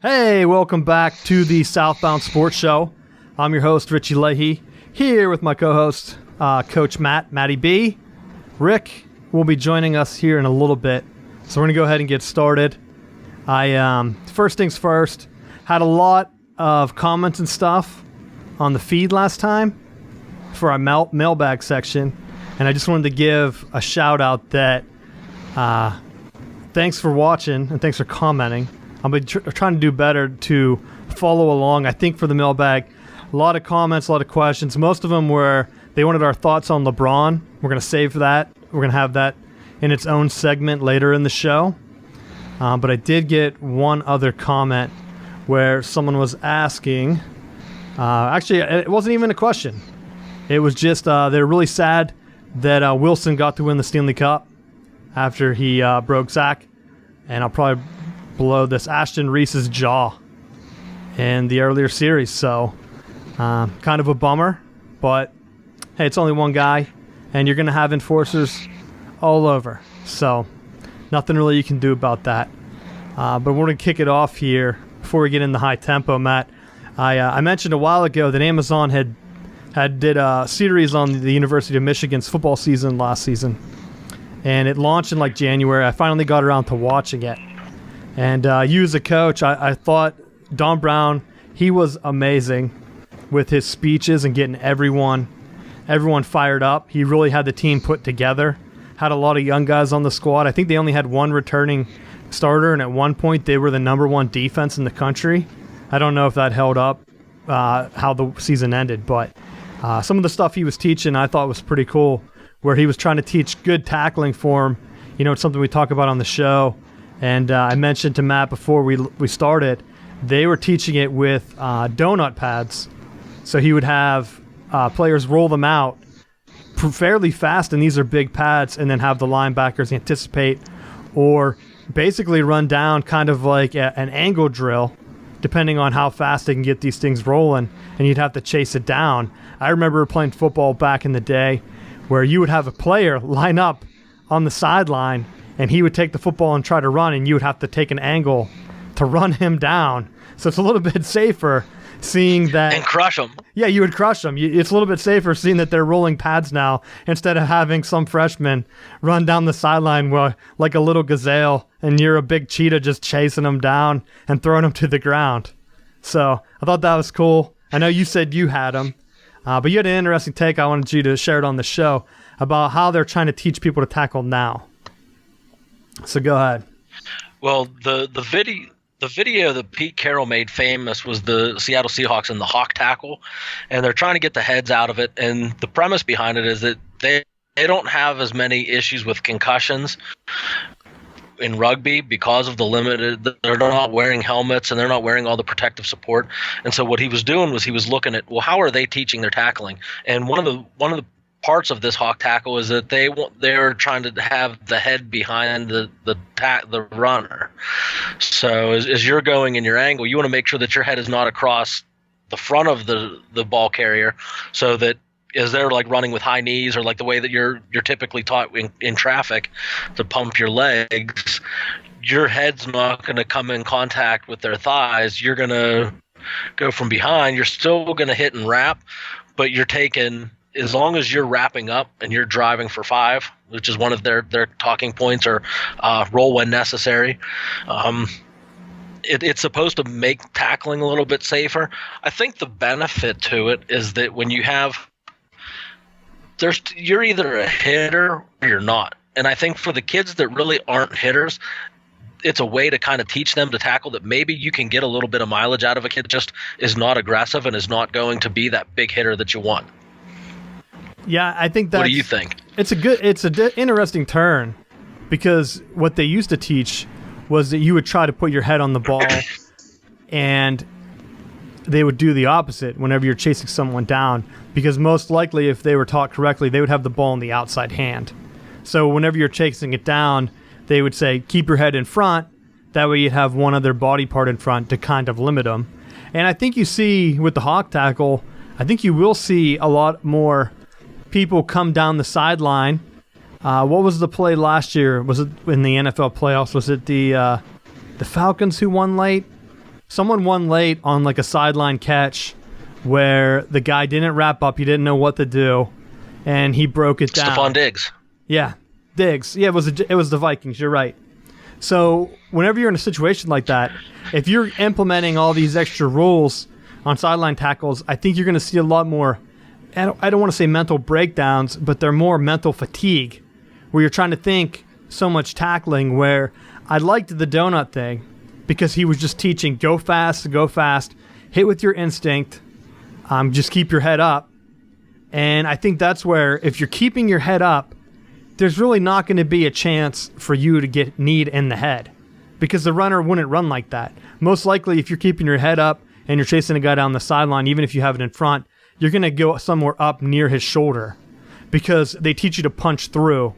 Hey, welcome back to the Southbound Sports Show. I'm your host, Richie Leahy, here with my co-host, Coach Matty B. Rick will be joining us here in a little bit, so we're going to go ahead and get started. First things first, had a lot of comments and stuff on the feed last time for our mailbag section, and I just wanted to give a shout out that thanks for watching and thanks for commenting. I'll be trying to do better to follow along. I think for the mailbag, a lot of comments, a lot of questions. Most of them were they wanted our thoughts on Lebron. We're going to save that. We're going to have that in its own segment later in the show. But I did get one other comment where someone was asking. Actually, it wasn't even a question. It was just they're really sad that Wilson got to win the Stanley Cup after he broke Zach. And I'll probably blow this Ashton Reese's jaw in the earlier series. So kind of a bummer, but hey, it's only one guy and you're going to have enforcers all over. So nothing really you can do about that. But we're going to kick it off here before we get in the high tempo, Matt. I mentioned a while ago that Amazon did a series on the University of Michigan's football season last season. And it launched in like January. I finally got around to watching it. And you as a coach, I thought Don Brown, he was amazing with his speeches and getting everyone fired up. He really had the team put together, had a lot of young guys on the squad. I think they only had one returning starter, and at one point they were the number one defense in the country. I don't know if that held up how the season ended, but some of the stuff he was teaching I thought was pretty cool, where he was trying to teach good tackling form. You know, it's something we talk about on the show. And I mentioned to Matt before we started, they were teaching it with donut pads. So he would have players roll them out fairly fast, and these are big pads, and then have the linebackers anticipate or basically run down kind of like an angle drill, depending on how fast they can get these things rolling, and you'd have to chase it down. I remember playing football back in the day where you would have a player line up on the sideline, and he would take the football and try to run, and you would have to take an angle to run him down. So it's a little bit safer seeing that. And crush him. Yeah, you would crush them. It's a little bit safer seeing that they're rolling pads now instead of having some freshman run down the sideline like a little gazelle, and you're a big cheetah just chasing them down and throwing them to the ground. So I thought that was cool. I know you said you had them, but you had an interesting take. I wanted you to share it on the show about how they're trying to teach people to tackle now. So go ahead. Well, the video that Pete Carroll made famous was the Seattle Seahawks and the hawk tackle, and they're trying to get the heads out of it. And the premise behind it is that they don't have as many issues with concussions in rugby because of the limited. They're not wearing helmets and they're not wearing all the protective support. And so what he was doing was he was looking at, well, how are they teaching their tackling? And one of the parts of this hawk tackle is that they're trying to have the head behind the runner. So as you're going in your angle, you want to make sure that your head is not across the front of the ball carrier, so that as they're like running with high knees, or like the way that you're typically taught in traffic to pump your legs, your head's not going to come in contact with their thighs. You're going to go from behind. You're still going to hit and wrap, but you're taking, as long as you're wrapping up and you're driving for 5, which is one of their talking points, or roll when necessary. It's supposed to make tackling a little bit safer. I think the benefit to it is that when you have, you're either a hitter or you're not. And I think for the kids that really aren't hitters, it's a way to kind of teach them to tackle, that maybe you can get a little bit of mileage out of a kid that just is not aggressive and is not going to be that big hitter that you want. Yeah, I think that's... What do you think? It's an interesting turn, because what they used to teach was that you would try to put your head on the ball, and they would do the opposite whenever you're chasing someone down, because most likely, if they were taught correctly, they would have the ball in the outside hand. So whenever you're chasing it down, they would say, keep your head in front. That way you'd have one other body part in front to kind of limit them. And I think you see with the hawk tackle, I think you will see a lot more people come down the sideline. What was the play last year? Was it in the NFL playoffs? Was it the Falcons who won late? someone won late on like a sideline catch where the guy didn't wrap up, he didn't know what to do, and he broke it down. Stephon Diggs. Yeah, Diggs. Yeah, it was the Vikings. You're right. So whenever you're in a situation like that, if you're implementing all these extra rules on sideline tackles, I think you're going to see a lot more, I don't want to say mental breakdowns, but they're more mental fatigue, where you're trying to think so much tackling, where I liked the donut thing because he was just teaching go fast, hit with your instinct, just keep your head up. And I think that's where if you're keeping your head up, there's really not going to be a chance for you to get kneed in the head because the runner wouldn't run like that. Most likely, if you're keeping your head up and you're chasing a guy down the sideline, even if you have it in front, you're going to go somewhere up near his shoulder because they teach you to punch through.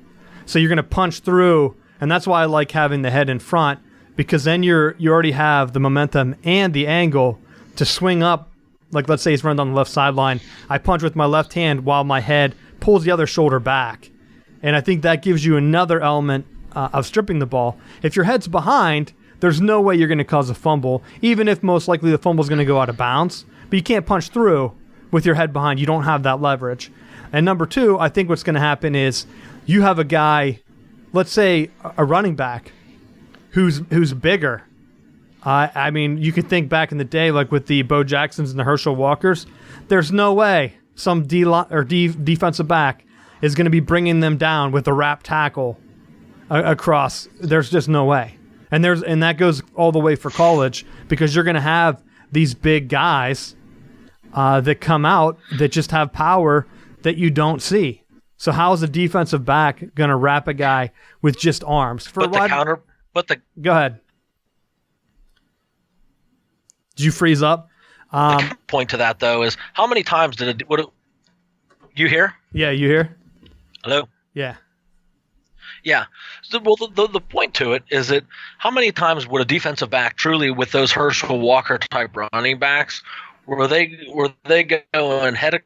So you're going to punch through, and that's why I like having the head in front, because then you already have the momentum and the angle to swing up. Like, let's say he's running on the left sideline. I punch with my left hand while my head pulls the other shoulder back. And I think that gives you another element of stripping the ball. If your head's behind, there's no way you're going to cause a fumble, even if most likely the fumble's going to go out of bounds. But you can't punch through with your head behind. You don't have that leverage. And number two, I think what's going to happen is you have a guy, let's say a running back, who's bigger. I mean, you could think back in the day, like with the Bo Jacksons and the Herschel Walkers. There's no way some defensive back is going to be bringing them down with a wrap tackle across. There's just no way. And that goes all the way for college, because you're going to have these big guys that come out that just have power that you don't see. So how is a defensive back going to wrap a guy with just arms? Go ahead. Did you freeze up? The point to that, though, is how many times you hear? Yeah, you hear? Hello? Yeah. Yeah. So, well, the point to it is that how many times would a defensive back truly, with those Herschel Walker type running backs, were they going head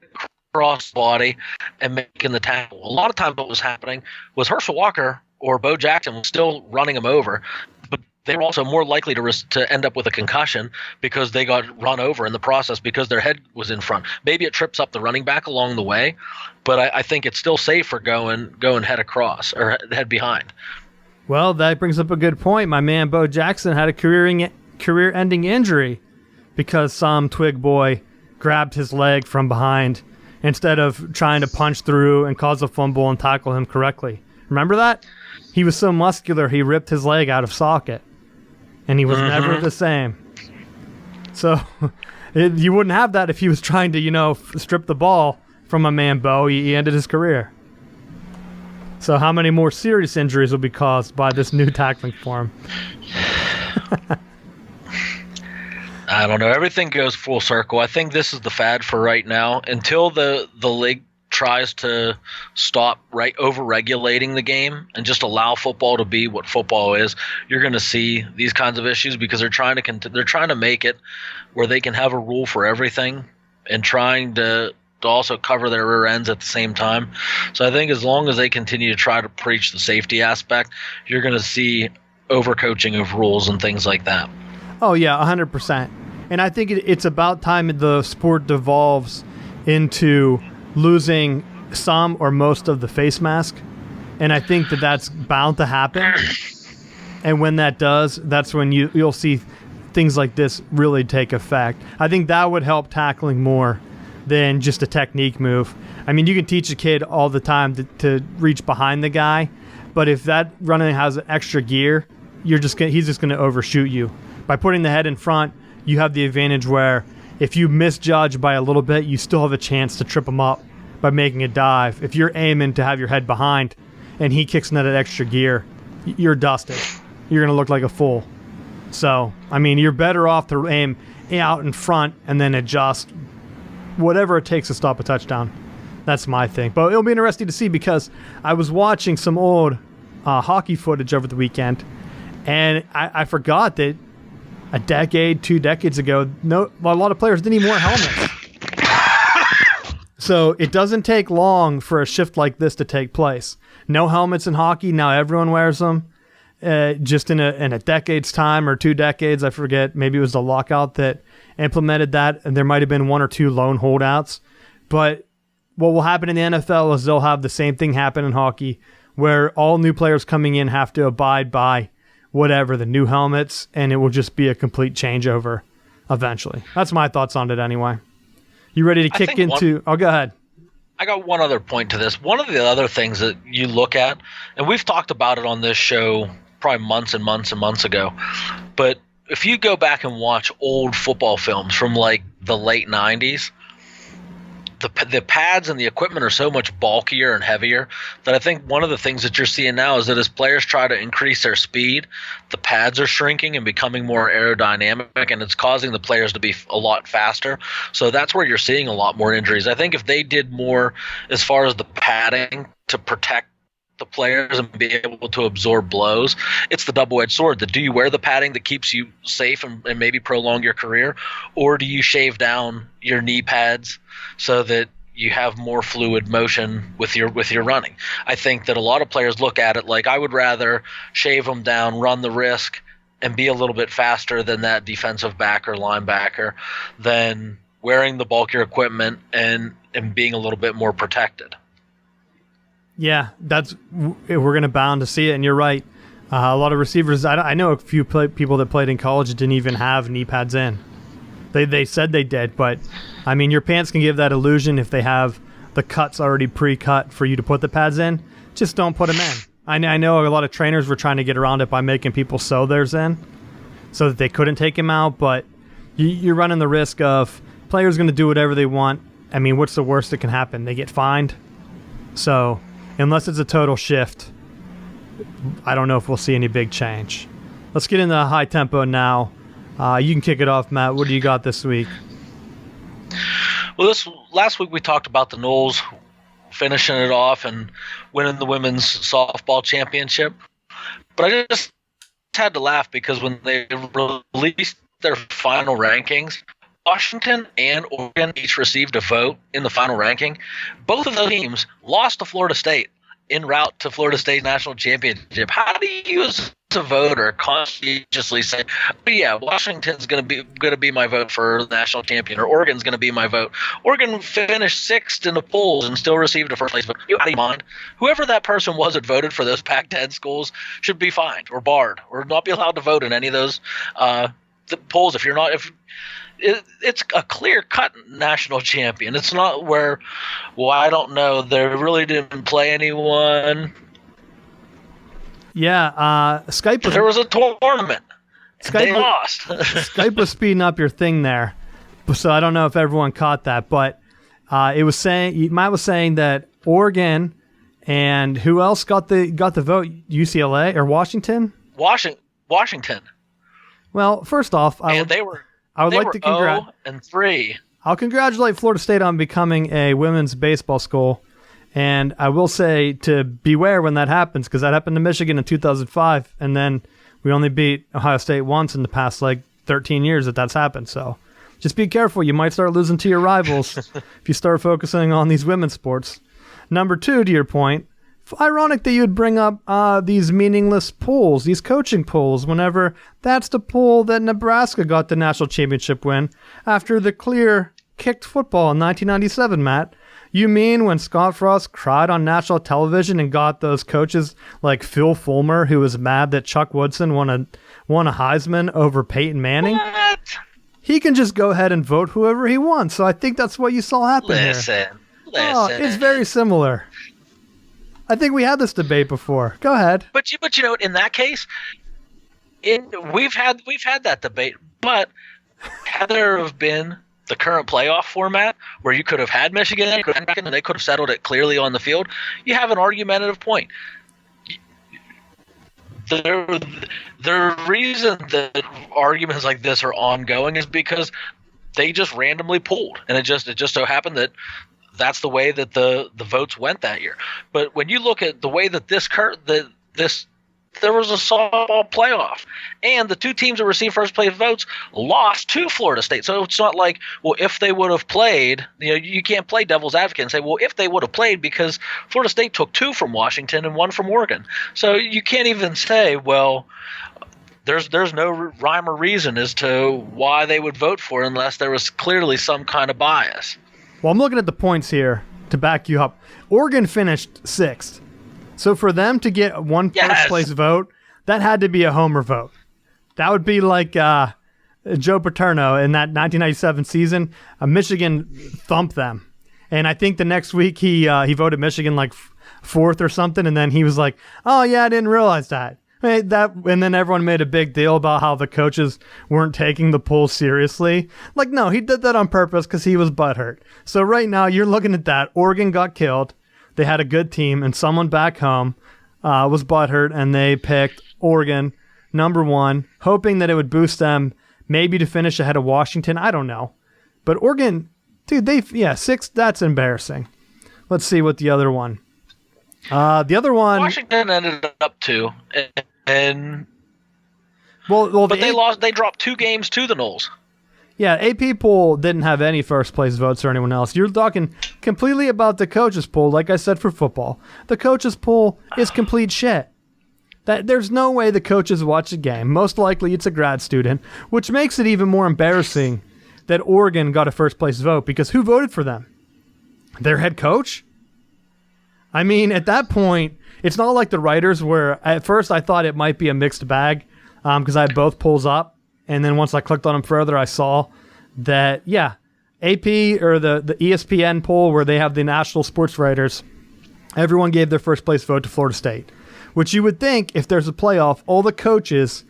across the body and making the tackle? A lot of times what was happening was Herschel Walker or Bo Jackson was still running him over, but they were also more likely to end up with a concussion because they got run over in the process because their head was in front. Maybe it trips up the running back along the way, but I think it's still safer going head across or head behind. Well, that brings up a good point. My man Bo Jackson had a career-ending injury because some twig boy grabbed his leg from behind instead of trying to punch through and cause a fumble and tackle him correctly. Remember that? He was so muscular, he ripped his leg out of socket. And he was never the same. So you wouldn't have that if he was trying to, strip the ball from a man Bo. He ended his career. So how many more serious injuries will be caused by this new tackling form? I don't know. Everything goes full circle. I think this is the fad for right now. Until the league tries to stop over-regulating the game and just allow football to be what football is, you're going to see these kinds of issues because they're trying to make it where they can have a rule for everything and trying to also cover their rear ends at the same time. So I think as long as they continue to try to preach the safety aspect, you're going to see overcoaching of rules and things like that. Oh, yeah, 100%. And I think it's about time the sport devolves into losing some or most of the face mask. And I think that's bound to happen. And when that does, that's when you'll see things like this really take effect. I think that would help tackling more than just a technique move. I mean, you can teach a kid all the time to reach behind the guy, but if that running has extra gear, he's just going to overshoot you. By putting the head in front, you have the advantage where if you misjudge by a little bit, you still have a chance to trip him up by making a dive. If you're aiming to have your head behind and he kicks in that extra gear, you're dusted. You're going to look like a fool. So, I mean, you're better off to aim out in front and then adjust whatever it takes to stop a touchdown. That's my thing. But it'll be interesting to see because I was watching some old hockey footage over the weekend, and I forgot that a decade, 2 decades ago, a lot of players didn't even wear helmets. So it doesn't take long for a shift like this to take place. No helmets in hockey. Now everyone wears them. just in a decade's time or 2 decades. I forget. Maybe it was the lockout that implemented that, and there might have been 1 or 2 lone holdouts. But what will happen in the NFL is they'll have the same thing happen in hockey, where all new players coming in have to abide by whatever, the new helmets, and it will just be a complete changeover eventually. That's my thoughts on it anyway. You ready to kick into... Oh, go ahead. I got one other point to this. One of the other things that you look at, and we've talked about it on this show probably months and months and months ago, but if you go back and watch old football films from like the late 90s, the pads and the equipment are so much bulkier and heavier that I think one of the things that you're seeing now is that as players try to increase their speed, the pads are shrinking and becoming more aerodynamic, and it's causing the players to be a lot faster. So that's where you're seeing a lot more injuries. I think if they did more as far as the padding to protect the players and be able to absorb blows, it's the double-edged sword. Do you wear the padding that keeps you safe and maybe prolong your career, or do you shave down your knee pads so that you have more fluid motion with your running? I think that a lot of players look at it like, I would rather shave them down, run the risk, and be a little bit faster than that defensive back or linebacker than wearing the bulkier equipment and being a little bit more protected. Yeah, we're going to bound to see it, and you're right. A lot of receivers, I know a few people that played in college that didn't even have knee pads in. They said they did, but I mean, your pants can give that illusion if they have the cuts already pre-cut for you to put the pads in. Just don't put them in. I know a lot of trainers were trying to get around it by making people sew theirs in so that they couldn't take them out, but you're running the risk of players going to do whatever they want. I mean, what's the worst that can happen? They get fined. So unless it's a total shift, I don't know if we'll see any big change. Let's get into high tempo now. You can kick it off, Matt. What do you got this week? Well, last week we talked about the Knowles finishing it off and winning the women's softball championship. But I just had to laugh because when they released their final rankings, Washington and Oregon each received a vote in the final ranking. Both of those teams lost to Florida State en route to Florida State National Championship. How do you, as a voter, conscientiously say, oh, yeah, Washington's going to be my vote for national champion, or Oregon's going to be my vote? Oregon finished 6th in the polls and still received a first place vote. You out of your mind? Whoever that person was that voted for those Pac-10 schools should be fined or barred or not be allowed to vote in any of those the polls. It's a clear-cut national champion. It's not where, well, I don't know, they really didn't play anyone. Yeah, Skype was... There was a tournament. They lost. Skype was speeding up your thing there, so I don't know if everyone caught that, but it was saying, Matt was saying that Oregon and who else got the vote? UCLA or Washington? Washington. Well, first off, I would like to 0-3. I'll congratulate Florida State on becoming a women's baseball school, and I will say to beware when that happens, because that happened to Michigan in 2005, and then we only beat Ohio State once in the past 13 years that's happened. So just be careful. You might start losing to your rivals if you start focusing on these women's sports. Number 2, to your point, ironic that you'd bring up these meaningless polls, these coaching polls, whenever that's the poll that Nebraska got the national championship win after the clear kicked football in 1997, Matt. You mean when Scott Frost cried on national television and got those coaches like Phil Fulmer, who was mad that Chuck Woodson won a Heisman over Peyton Manning? What? He can just go ahead and vote whoever he wants. So I think that's what you saw happen here. Listen. Oh, it's very similar. I think we had this debate before. Go ahead. But you know, in that case, we've had that debate. But had there have been the current playoff format where you could have had Michigan and they could have settled it clearly on the field, you have an argumentative point. The reason that arguments like this are ongoing is because they just randomly pooled, and it just so happened that that's the way that the votes went that year. But when you look at the way that this there was a softball playoff, and the two teams that received first place votes lost to Florida State. So it's not like, well, if they would have played, you can't play devil's advocate and say, well, if they would have played, because Florida State took 2 from Washington and 1 from Oregon. So you can't even say, well, there's no rhyme or reason as to why they would vote for it unless there was clearly some kind of bias. Well, I'm looking at the points here to back you up. Oregon finished 6th. So for them to get one first place vote, that had to be a homer vote. That would be like Joe Paterno in that 1997 season. Michigan thumped them. And I think the next week he voted Michigan like 4th or something, and then he was like, oh, yeah, I didn't realize that. And then everyone made a big deal about how the coaches weren't taking the poll seriously. Like, no, he did that on purpose because he was butthurt. So right now you're looking at that. Oregon got killed. They had a good team, and someone back home was butthurt, and they picked Oregon number 1, hoping that it would boost them maybe to finish ahead of Washington. I don't know. But Oregon, dude, 6th, that's embarrassing. Let's see what the other one. The other one, Washington ended up 2, and well, but they lost. They dropped 2 games to the Noles. Yeah, AP poll didn't have any first place votes or anyone else. You're talking completely about the coaches poll, like I said for football. The coaches poll is complete shit. There's no way the coaches watch a game. Most likely it's a grad student, which makes it even more embarrassing that Oregon got a first place vote, because who voted for them? Their head coach? I mean, at that point, it's not like the writers where at first I thought it might be a mixed bag because I had both polls up. And then once I clicked on them further, I saw that, yeah, AP or the ESPN poll where they have the national sports writers, everyone gave their first place vote to Florida State, which you would think if there's a playoff, all the coaches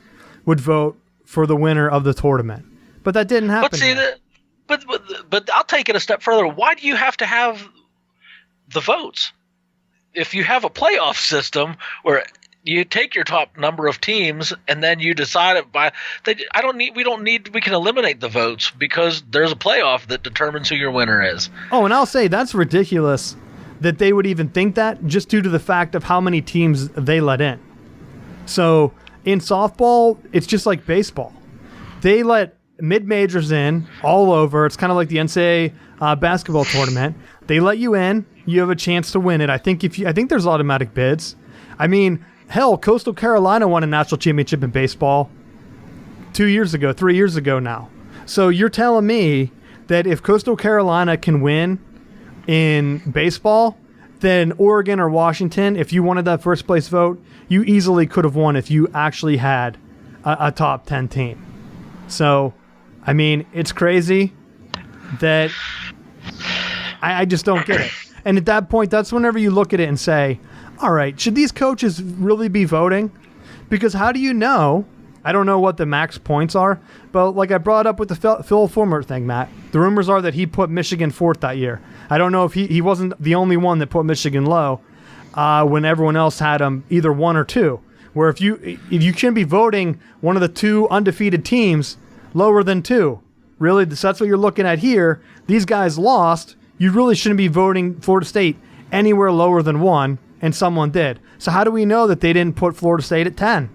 would vote for the winner of the tournament. But that didn't happen. But I'll take it a step further. Why do you have to have the votes? If you have a playoff system where you take your top number of teams and then you decide it by we can eliminate the votes because there's a playoff that determines who your winner is. Oh, and I'll say that's ridiculous that they would even think that, just due to the fact of how many teams they let in. So in softball, it's just like baseball. They let mid-majors in all over. It's kind of like the NCAA basketball tournament. They let you in. You have a chance to win it. I think there's automatic bids. I mean, hell, Coastal Carolina won a national championship in baseball 3 years ago now. So you're telling me that if Coastal Carolina can win in baseball, then Oregon or Washington, if you wanted that first place vote, you easily could have won if you actually had a top 10 team. So, I mean, it's crazy that I just don't get it. And at that point, that's whenever you look at it and say, all right, should these coaches really be voting? Because how do you know? I don't know what the max points are, but like I brought up with the Phil Fulmer thing, Matt, the rumors are that he put Michigan 4th that year. I don't know if he wasn't the only one that put Michigan low when everyone else had them either 1 or 2. Where if you shouldn't be voting one of the 2 undefeated teams lower than 2. Really, that's what you're looking at here. These guys lost. You really shouldn't be voting Florida State anywhere lower than 1, and someone did. So how do we know that they didn't put Florida State at 10?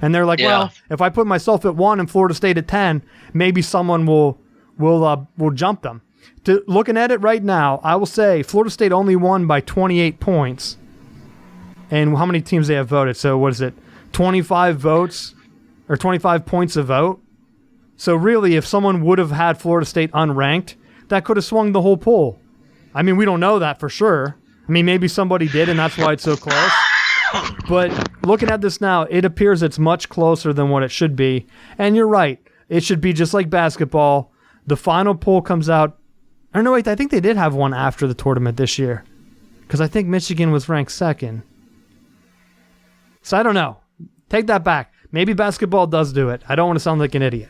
And they're like, well, if I put myself at 1 and Florida State at 10, maybe someone will jump them. Looking at it right now, I will say Florida State only won by 28 points. And how many teams they have voted? So what is it? 25 votes or 25 points a vote? So really, if someone would have had Florida State unranked, that could have swung the whole poll. I mean, we don't know that for sure. I mean, maybe somebody did, and that's why it's so close. But looking at this now, it appears it's much closer than what it should be. And you're right. It should be just like basketball. The final poll comes out. Or no, wait, I think they did have one after the tournament this year. Because I think Michigan was ranked 2nd. So I don't know. Take that back. Maybe basketball does do it. I don't want to sound like an idiot.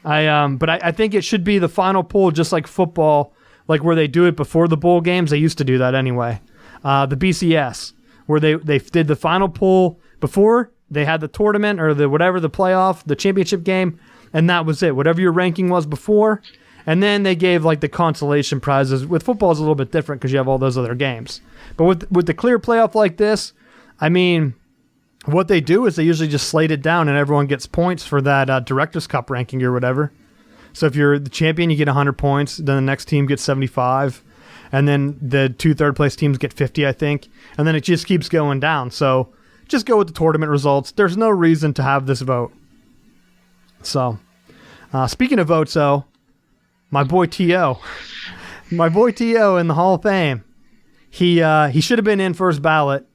But I think it should be the final poll, just like football, like where they do it before the bowl games. They used to do that anyway. The BCS, where they did the final poll before they had the tournament or the playoff, the championship game, and that was it. Whatever your ranking was before, and then they gave like the consolation prizes. With football, it's a little bit different because you have all those other games. But with the clear playoff like this, I mean, what they do is they usually just slate it down and everyone gets points for that Directors Cup ranking or whatever. So if you're the champion, you get 100 points. Then the next team gets 75. And then the 2 third-place teams get 50, I think. And then it just keeps going down. So just go with the tournament results. There's no reason to have this vote. So, speaking of votes, though, my boy T.O. My boy T.O. in the Hall of Fame. He should have been in first ballot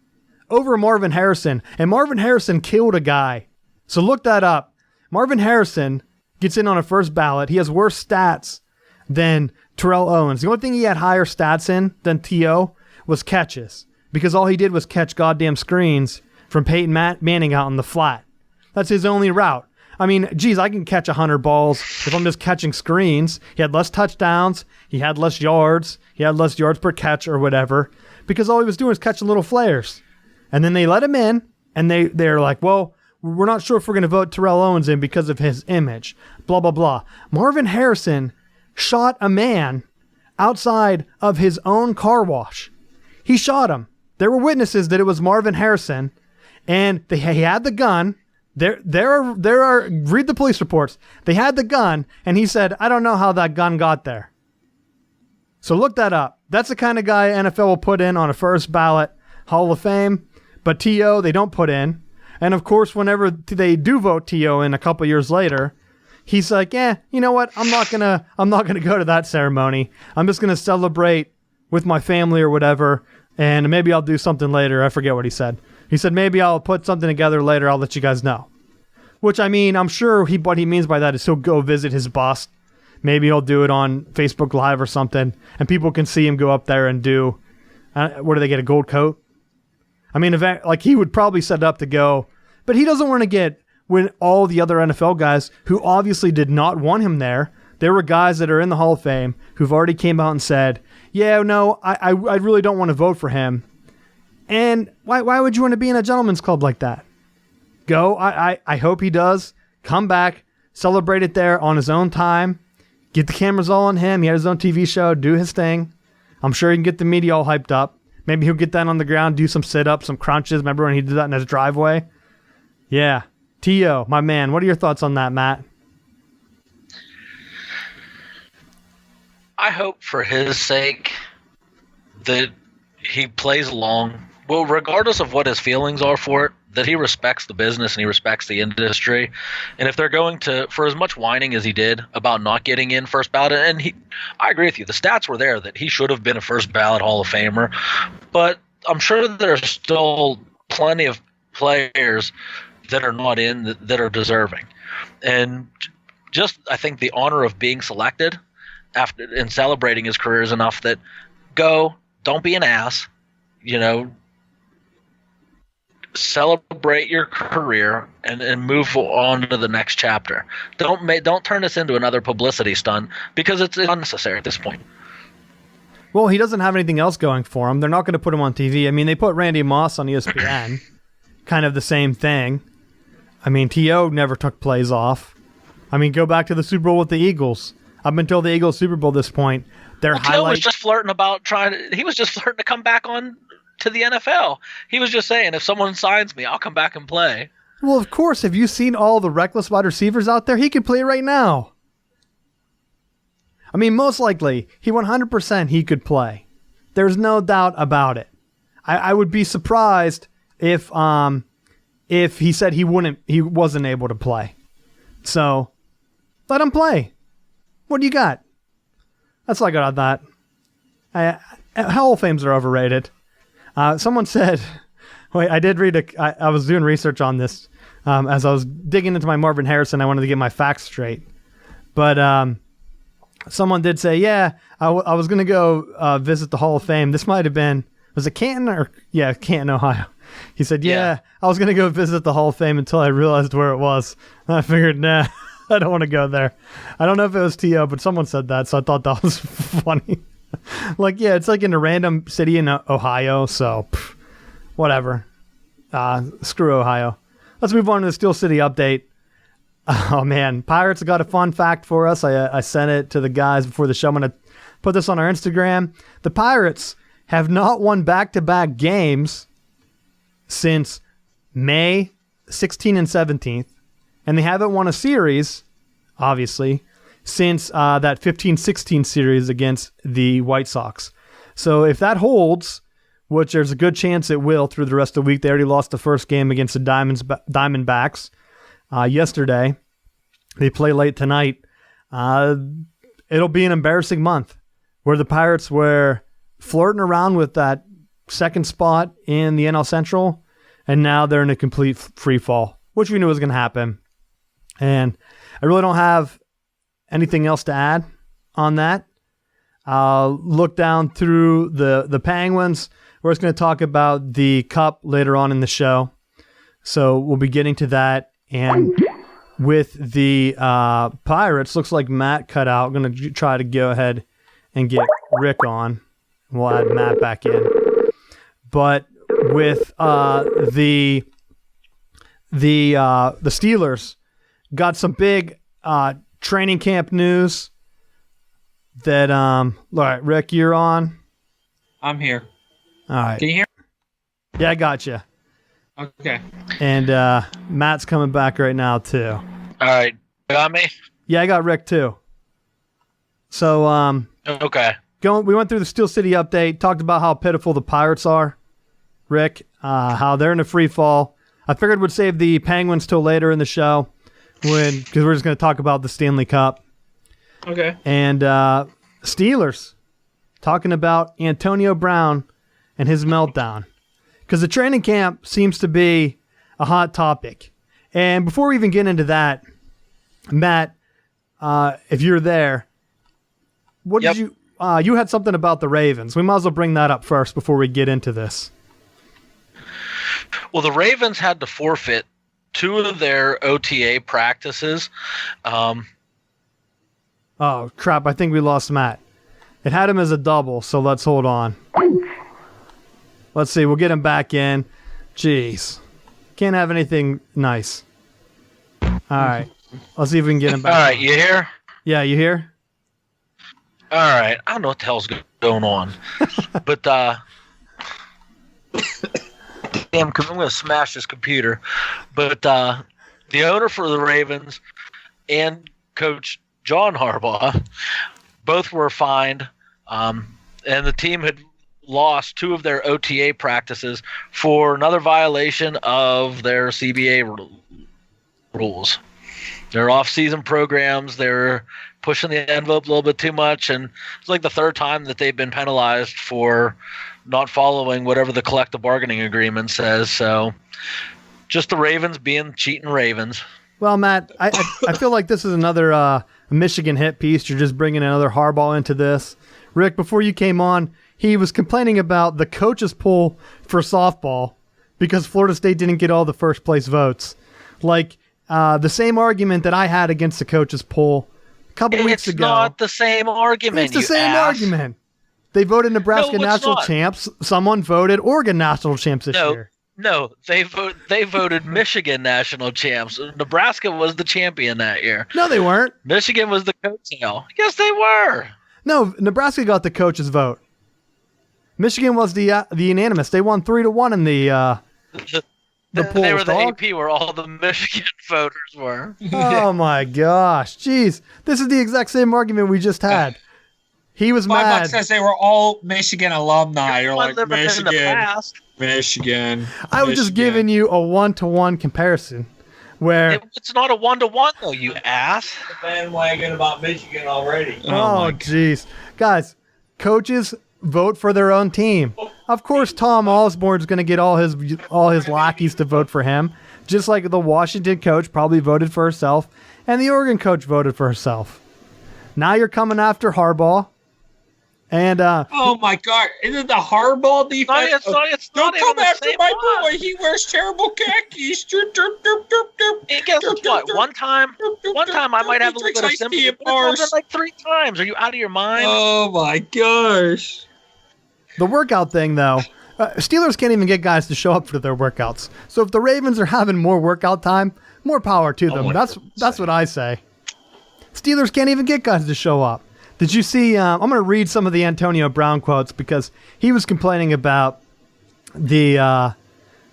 over Marvin Harrison. And Marvin Harrison killed a guy. So look that up. Marvin Harrison gets in on a first ballot. He has worse stats than Terrell Owens. The only thing he had higher stats in than T.O. was catches. Because all he did was catch goddamn screens from Peyton Manning out on the flat. That's his only route. I mean, geez, I can catch 100 balls if I'm just catching screens. He had less touchdowns. He had less yards. He had less yards per catch or whatever. Because all he was doing was catching little flares. And then they let him in, and they're like, well, we're not sure if we're going to vote Terrell Owens in because of his image. Blah, blah, blah. Marvin Harrison shot a man outside of his own car wash. He shot him. There were witnesses that it was Marvin Harrison, and he had the gun. There are, read the police reports. They had the gun, and he said, I don't know how that gun got there. So look that up. That's the kind of guy NFL will put in on a first ballot Hall of Fame, but T.O. they don't put in. And of course, whenever they do vote T.O. in a couple years later, he's like, you know what? I'm not gonna go to that ceremony. I'm just gonna celebrate with my family or whatever, and maybe I'll do something later. I forget what he said. He said, maybe I'll put something together later. I'll let you guys know. Which, I mean, I'm sure what he means by that is he'll go visit his boss. Maybe he'll do it on Facebook Live or something, and people can see him go up there and do, what do they get, a gold coat? I mean, like he would probably set up to go, but he doesn't want to get when all the other NFL guys who obviously did not want him there. There were guys that are in the Hall of Fame who've already came out and said, yeah, no, I really don't want to vote for him. And why would you want to be in a gentleman's club like that? Go. I hope he does. Come back, celebrate it there on his own time. Get the cameras all on him. He had his own TV show, do his thing. I'm sure he can get the media all hyped up. Maybe he'll get down on the ground, do some sit-ups, some crunches. Remember when he did that in his driveway? Yeah. T.O., my man. What are your thoughts on that, Matt? I hope for his sake that he plays along. Well, regardless of what his feelings are for it, that he respects the business and he respects the industry. And if they're going to, for as much whining as he did about not getting in first ballot, and I agree with you, the stats were there that he should have been a first ballot Hall of Famer, but I'm sure there's still plenty of players that are not in that are deserving. And just, I think the honor of being selected after and celebrating his career is enough that don't be an ass, celebrate your career and move on to the next chapter. Don't turn this into another publicity stunt because it's unnecessary at this point. Well, he doesn't have anything else going for him. They're not going to put him on TV. I mean, they put Randy Moss on ESPN. Kind of the same thing. I mean, T.O. never took plays off. I mean, go back to the Super Bowl with the Eagles. Up until the Eagles Super Bowl at this point, T.O. was just flirting he was just flirting to come back on to the NFL. He was just saying, if someone signs me, I'll come back and play. Well, of course. Have you seen all the reckless wide receivers out there? He could play right now. I mean, most likely, 100% he could play. There's no doubt about it. I would be surprised if he said he wasn't able to play. So, let him play. What do you got? That's all I got on that. Hall of Fames are overrated. Someone said, wait, I did read I was doing research on this as I was digging into my Marvin Harrison. I wanted to get my facts straight. But someone did say, yeah, I was going to go visit the Hall of Fame. This might have been, was it Canton? Yeah, Canton, Ohio. He said, yeah, I was going to go visit the Hall of Fame until I realized where it was. And I figured, nah, I don't want to go there. I don't know if it was T.O., but someone said that, so I thought that was funny. Like, yeah, it's like in a random city in Ohio, so whatever. Screw Ohio. Let's move on to the Steel City update. Oh, man. Pirates got a fun fact for us. I sent it to the guys before the show. I'm going to put this on our Instagram. The Pirates have not won back-to-back games since May 16th and 17th, and they haven't won a series, obviously, since that 15-16 series against the White Sox. So if that holds, which there's a good chance it will through the rest of the week, they already lost the first game against the Diamondbacks yesterday. They play late tonight. It'll be an embarrassing month where the Pirates were flirting around with that second spot in the NL Central, and now they're in a complete free fall, which we knew was going to happen. And I really don't have anything else to add on that. Look down through the Penguins. We're just going to talk about the Cup later on in the show. So we'll be getting to that. And with the Pirates, looks like Matt cut out. I'm going to try to go ahead and get Rick on. We'll add Matt back in. But with the Steelers, got some big training camp news that all right, Rick, you're on. I'm here. All right. Can you hear me? Yeah, I got you. Okay. And Matt's coming back right now too. All right, got me. Yeah, I got Rick too. So Okay. we went through the Steel City update, talked about how pitiful the Pirates are. Rick, how they're in a free fall. I figured we'd save the Penguins till later in the show because we're just going to talk about the Stanley Cup. Okay. And Steelers, talking about Antonio Brown and his meltdown. Because the training camp seems to be a hot topic. And before we even get into that, Matt, if you're there, what Yep. did you... you had something about the Ravens. We might as well bring that up first before we get into this. Well, the Ravens had to forfeit 2 of their OTA practices. Oh, crap. I think we lost Matt. It had him as a double, so let's hold on. Let's see. We'll get him back in. Jeez. Can't have anything nice. All right. Let's see if we can get him back. All right, on. you here? Yeah, you here? All right. I don't know what the hell's going on. But, damn, I'm going to smash this computer. But the owner for the Ravens and Coach John Harbaugh both were fined, and the team had lost 2 of their OTA practices for another violation of their CBA rules. Their off-season programs, they're pushing the envelope a little bit too much, and it's like the 3rd time that they've been penalized for not following whatever the collective bargaining agreement says. So just the Ravens being cheating Ravens. Well, Matt, I feel like this is another Michigan hit piece. You're just bringing another Harbaugh into this. Rick, before you came on, he was complaining about the coaches poll for softball because Florida State didn't get all the first place votes. Like the same argument that I had against the coaches poll a couple weeks ago. It's not the same argument. It's the same argument. They voted Nebraska No, it's national not. champs. Someone voted Oregon national champs this year. No, they voted Michigan national champs. Nebraska was the champion that year. No, they weren't. Michigan was the coattail. Yes, they were. No, Nebraska got the coaches' vote. Michigan was the unanimous. They won 3-1 in the polls. They were the dog. AP where all the Michigan voters were. Oh my gosh, jeez! This is the exact same argument we just had. He was My mad. book says they were all Michigan alumni. You're like, Living in the Michigan, past. Michigan. I was just giving you a 1-to-1 comparison, where It's not a 1-to-1 though, you ass. Bandwagon about Michigan already. oh jeez, guys, coaches vote for their own team. Of course, Tom Osborne's going to get all his lackeys to vote for him, just like the Washington coach probably voted for herself, and the Oregon coach voted for herself. Now you're coming after Harbaugh, and Oh my God! Isn't the Harbaugh defense? It's Don't not even come the after same my one. boy. He wears terrible khakis. And guess what? One time I might have a little bit of sympathy. But it's happened like 3 times. Are you out of your mind? Oh my gosh! the workout thing, though, Steelers can't even get guys to show up for their workouts. So if the Ravens are having more workout time, more power to them. That's what I say. Steelers can't even get guys to show up. Did you see? I'm going to read some of the Antonio Brown quotes because he was complaining about the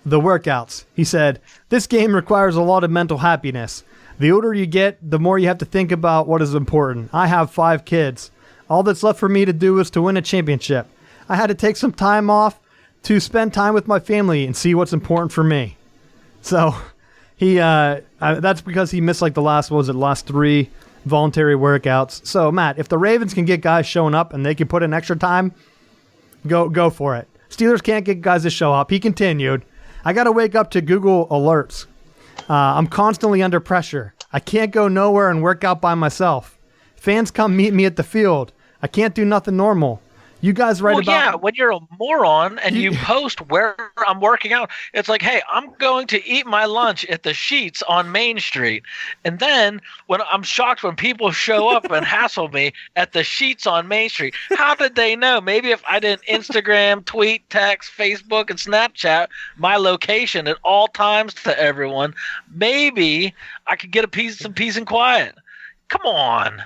the workouts. He said, "This game requires a lot of mental happiness. The older you get, the more you have to think about what is important. I have 5 kids. All that's left for me to do is to win a championship. I had to take some time off to spend time with my family and see what's important for me." So he that's because he missed like the last 3 voluntary workouts. So Matt, if the Ravens can get guys showing up and they can put in extra time, go for it. Steelers can't get guys to show up. He continued, "I got to wake up to Google alerts. I'm constantly under pressure. I can't go nowhere and work out by myself. Fans come meet me at the field. I can't do nothing normal. You guys write about..." Yeah, when you're a moron and you post where I'm working out, it's like, hey, I'm going to eat my lunch at the Sheets on Main Street. And then when I'm shocked when people show up and hassle me at the Sheets on Main Street, how did they know? Maybe if I didn't Instagram, tweet, text, Facebook, and Snapchat my location at all times to everyone, maybe I could get some peace and quiet. Come on.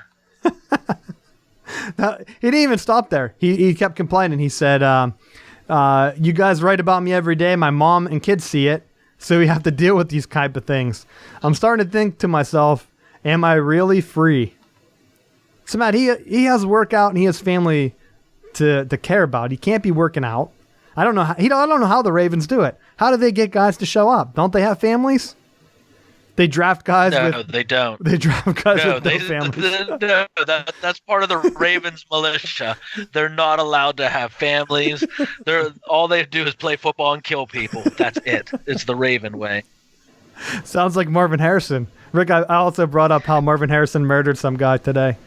He didn't even stop there. He kept complaining. He said, "You guys write about me every day. My mom and kids see it, so we have to deal with these type of things. I'm starting to think to myself, am I really free?" So Matt, he has workout and he has family to care about. He can't be working out. I don't know how the Ravens do it. How do they get guys to show up? Don't they have families? They draft guys. No, they don't. They draft guys with no families. No, that's part of the Ravens militia. They're not allowed to have families. All they do is play football and kill people. That's it. It's the Raven way. Sounds like Marvin Harrison. Rick, I also brought up how Marvin Harrison murdered some guy today.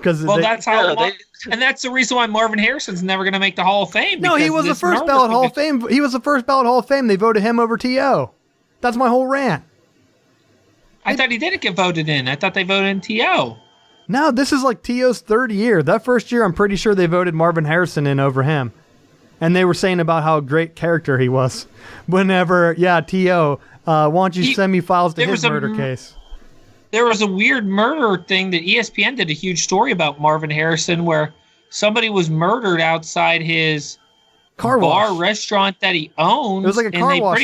That's how. And that's the reason why Marvin Harrison's never going to make the Hall of Fame. No, he was the first ballot Hall of Fame. He was the first ballot Hall of Fame. They voted him over T.O. That's my whole rant. I thought he didn't get voted in. I thought they voted in T.O. No, this is like T.O.'s third year. That first year, I'm pretty sure they voted Marvin Harrison in over him. And they were saying about how great character he was. Whenever, T.O., why don't you send me files to his murder case? There was a weird murder thing that ESPN did a huge story about Marvin Harrison where somebody was murdered outside his car bar restaurant that he owned. It was like a car wash.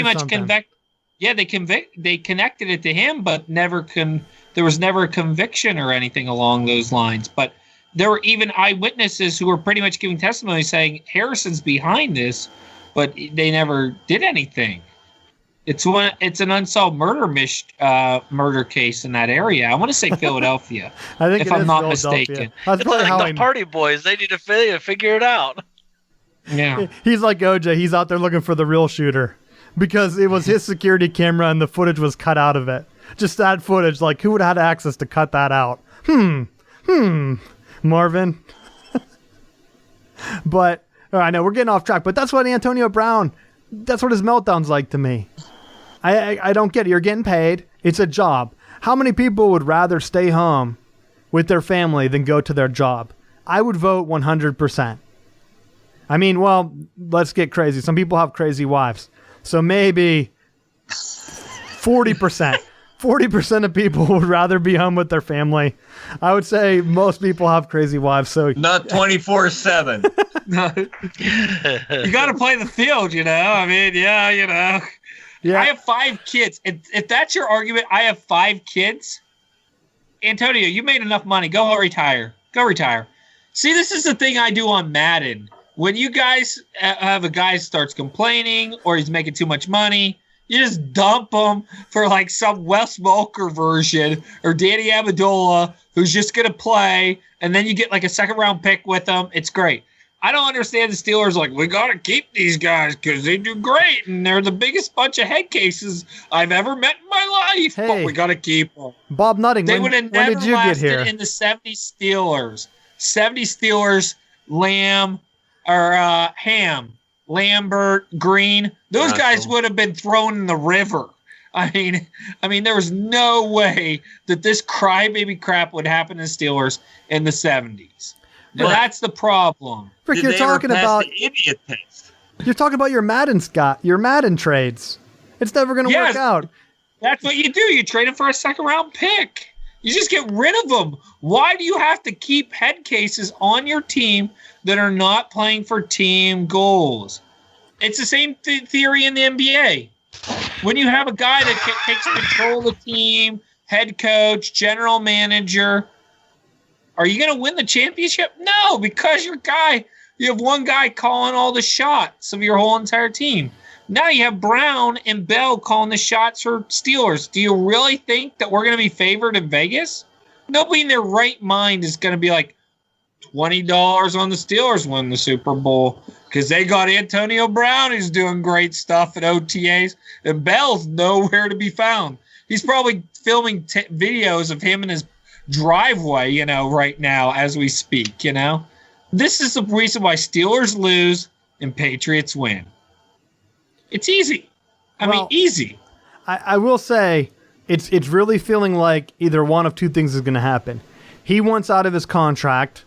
They connected it to him, but there was never a conviction or anything along those lines. But there were even eyewitnesses who were pretty much giving testimony saying Harrison's behind this, but they never did anything. It's an unsolved murder case in that area. I want to say Philadelphia, I think if I'm not mistaken. That's it's like the Party Boys. They need to figure it out. Yeah, he's like OJ. He's out there looking for the real shooter. Because it was his security camera and the footage was cut out of it. Just that footage, like who would have had access to cut that out? Marvin. But I know we're getting off track, but that's what Antonio Brown, that's what his meltdown's like to me. I don't get it. You're getting paid. It's a job. How many people would rather stay home with their family than go to their job? I would vote 100%. I mean, well, let's get crazy. Some people have crazy wives. So maybe 40%. 40% of people would rather be home with their family. I would say most people have crazy wives. So not 24/7. You got to play the field, I mean, Yeah. I have 5 kids. If that's your argument, I have 5 kids. Antonio, you made enough money. Go retire. See, this is the thing I do on Madden. When you guys have a guy starts complaining or he's making too much money, you just dump him for like some Wes Welker version or Danny Amendola who's just going to play, and then you get like a second-round pick with them. It's great. I don't understand the Steelers like, we got to keep these guys because they do great, and they're the biggest bunch of head cases I've ever met in my life, but we got to keep them. Bob Nutting, they would have never did you get here? In the 70 Steelers. 70 Steelers, Lamb, or Ham, Lambert, Green, those guys would have been thrown in the river. I mean, there was no way that this crybaby crap would happen to Steelers in the 70s. And that's the problem. Frick, you're talking about the idiot test. You're talking about your Madden, Scott. Your Madden trades. It's never going to work out. That's what you do. You trade them for a second-round pick. You just get rid of them. Why do you have to keep head cases on your team that are not playing for team goals? It's the same theory in the NBA. When you have a guy that takes control of the team, head coach, general manager, are you going to win the championship? No, because you have one guy calling all the shots of your whole entire team. Now you have Brown and Bell calling the shots for Steelers. Do you really think that we're going to be favored in Vegas? Nobody in their right mind is going to be like, $20 on the Steelers win the Super Bowl because they got Antonio Brown who's doing great stuff at OTAs, and Bell's nowhere to be found. He's probably filming videos of him in his driveway, right now as we speak, This is the reason why Steelers lose and Patriots win. It's easy. Easy. I will say it's really feeling like either one of two things is going to happen. He wants out of his contract,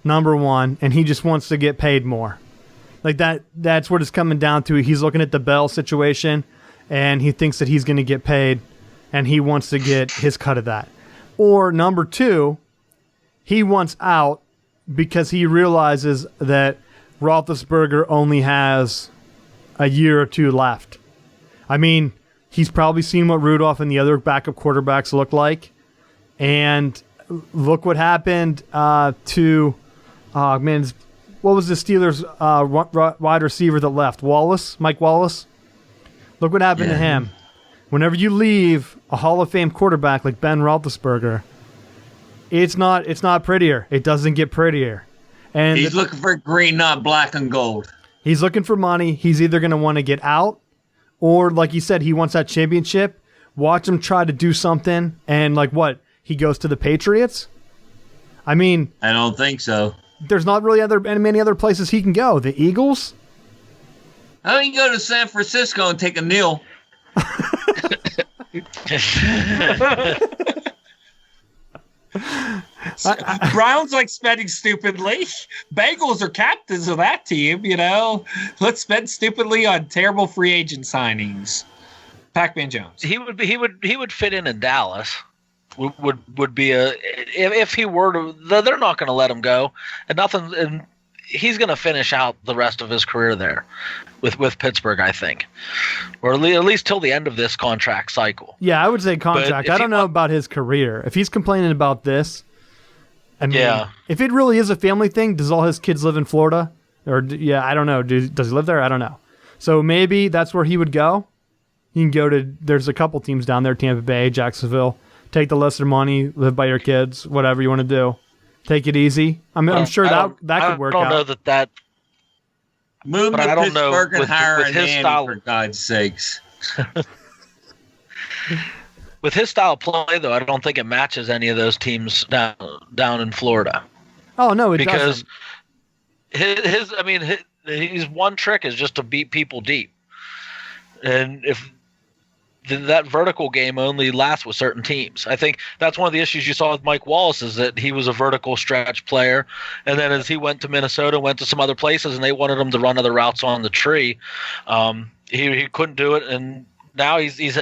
number one, and he just wants to get paid more. Like that's what it's coming down to. He's looking at the Bell situation, and he thinks that he's going to get paid, and he wants to get his cut of that. Or number two, he wants out because he realizes that Roethlisberger only has a year or two left. I mean, he's probably seen what Rudolph and the other backup quarterbacks look like, and look what happened to what was the Steelers wide receiver that left? Mike Wallace? Look what happened to him. Whenever you leave a Hall of Fame quarterback like Ben Roethlisberger, it's not prettier. It doesn't get prettier. And he's looking for green, not black and gold. He's looking for money. He's either going to want to get out, or like you said, he wants that championship. Watch him try to do something, and he goes to the Patriots? I mean, I don't think so. There's not really many other places he can go. The Eagles? Oh, he can go to San Francisco and take a kneel. Browns like spending stupidly. Bengals are captains of that team, Let's spend stupidly on terrible free agent signings. Pac-Man Jones. He would fit in Dallas. Would be if he were to. They're not going to let him go, and he's going to finish out the rest of his career there with Pittsburgh, I think, or at least till the end of this contract cycle. Yeah, I would say contract. I don't know about his career. If he's complaining about this, if it really is a family thing, does all his kids live in Florida? Or I don't know. Does he live there? I don't know. So maybe that's where he would go. You can go to. There's a couple teams down there: Tampa Bay, Jacksonville. Take the lesser money, live by your kids, whatever you want to do. Take it easy. I'm sure that could work out. I don't know that. Move to Pittsburgh and hire a nanny, for God's sakes. With his style of play, though, I don't think it matches any of those teams down in Florida. Oh no, it doesn't. His one trick is just to beat people deep, and if that vertical game only lasts with certain teams. I think that's one of the issues you saw with Mike Wallace, is that he was a vertical stretch player, and then as he went to Minnesota, went to some other places, and they wanted him to run other routes on the tree, he couldn't do it, and now he's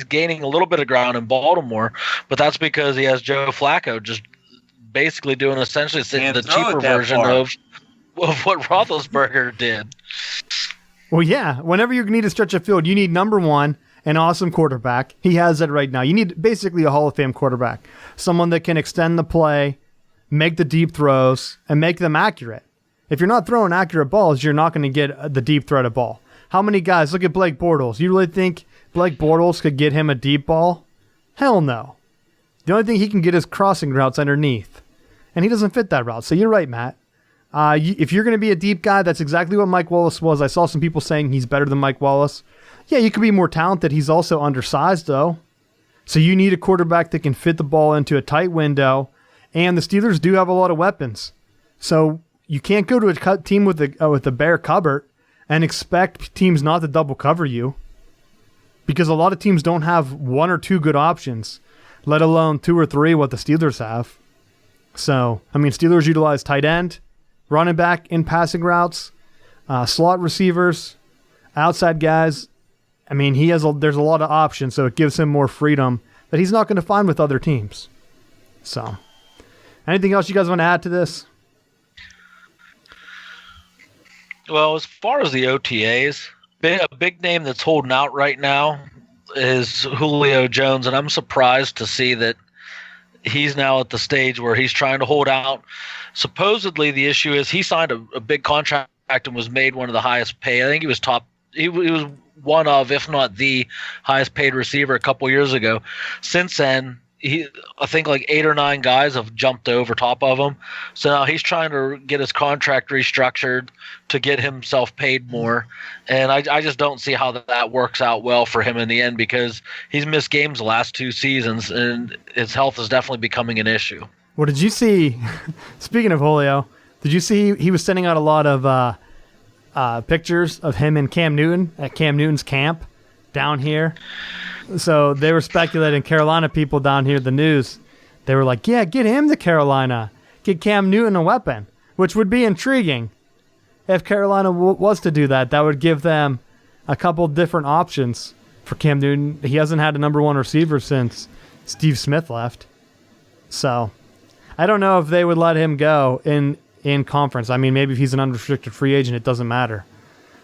gaining a little bit of ground in Baltimore, but that's because he has Joe Flacco just basically doing essentially the cheaper version of what Roethlisberger did. Well, yeah. Whenever you need to stretch a field, you need, number one, an awesome quarterback. He has it right now. You need basically a Hall of Fame quarterback. Someone that can extend the play, make the deep throws, and make them accurate. If you're not throwing accurate balls, you're not going to get the deep threaded ball. How many guys? Look at Blake Bortles. You really think Blake Bortles could get him a deep ball? Hell no. The only thing he can get is crossing routes underneath. And he doesn't fit that route. So you're right, Matt. If you're going to be a deep guy, that's exactly what Mike Wallace was. I saw some people saying he's better than Mike Wallace. Yeah, you could be more talented. He's also undersized, though. So you need a quarterback that can fit the ball into a tight window. And the Steelers do have a lot of weapons. So you can't go to a team with a bare cupboard and expect teams not to double cover you. Because a lot of teams don't have one or two good options, let alone two or three what the Steelers have. So, Steelers utilize tight end, running back in passing routes, slot receivers, outside guys. There's a lot of options, so it gives him more freedom that he's not going to find with other teams. So, anything else you guys want to add to this? Well, as far as the OTAs, A big name that's holding out right now is Julio Jones, and I'm surprised to see that he's now at the stage where he's trying to hold out. Supposedly, the issue is he signed a big contract and was made one of the highest paid. I think he was top. He was one of, if not the highest paid receiver a couple years ago. Since then, I think like 8 or 9 guys have jumped over top of him. So now he's trying to get his contract restructured to get himself paid more. And I just don't see how that works out well for him in the end, because he's missed games the last 2 seasons and his health is definitely becoming an issue. Well, did you see, speaking of Julio, did you see he was sending out a lot of pictures of him and Cam Newton at Cam Newton's camp down here? So they were speculating, Carolina people down here, the news, they were like, yeah, get him to Carolina. Get Cam Newton a weapon, which would be intriguing. If Carolina was to do that, that would give them a couple different options for Cam Newton. He hasn't had a number 1 receiver since Steve Smith left. So I don't know if they would let him go in conference. I mean, maybe if he's an unrestricted free agent, it doesn't matter.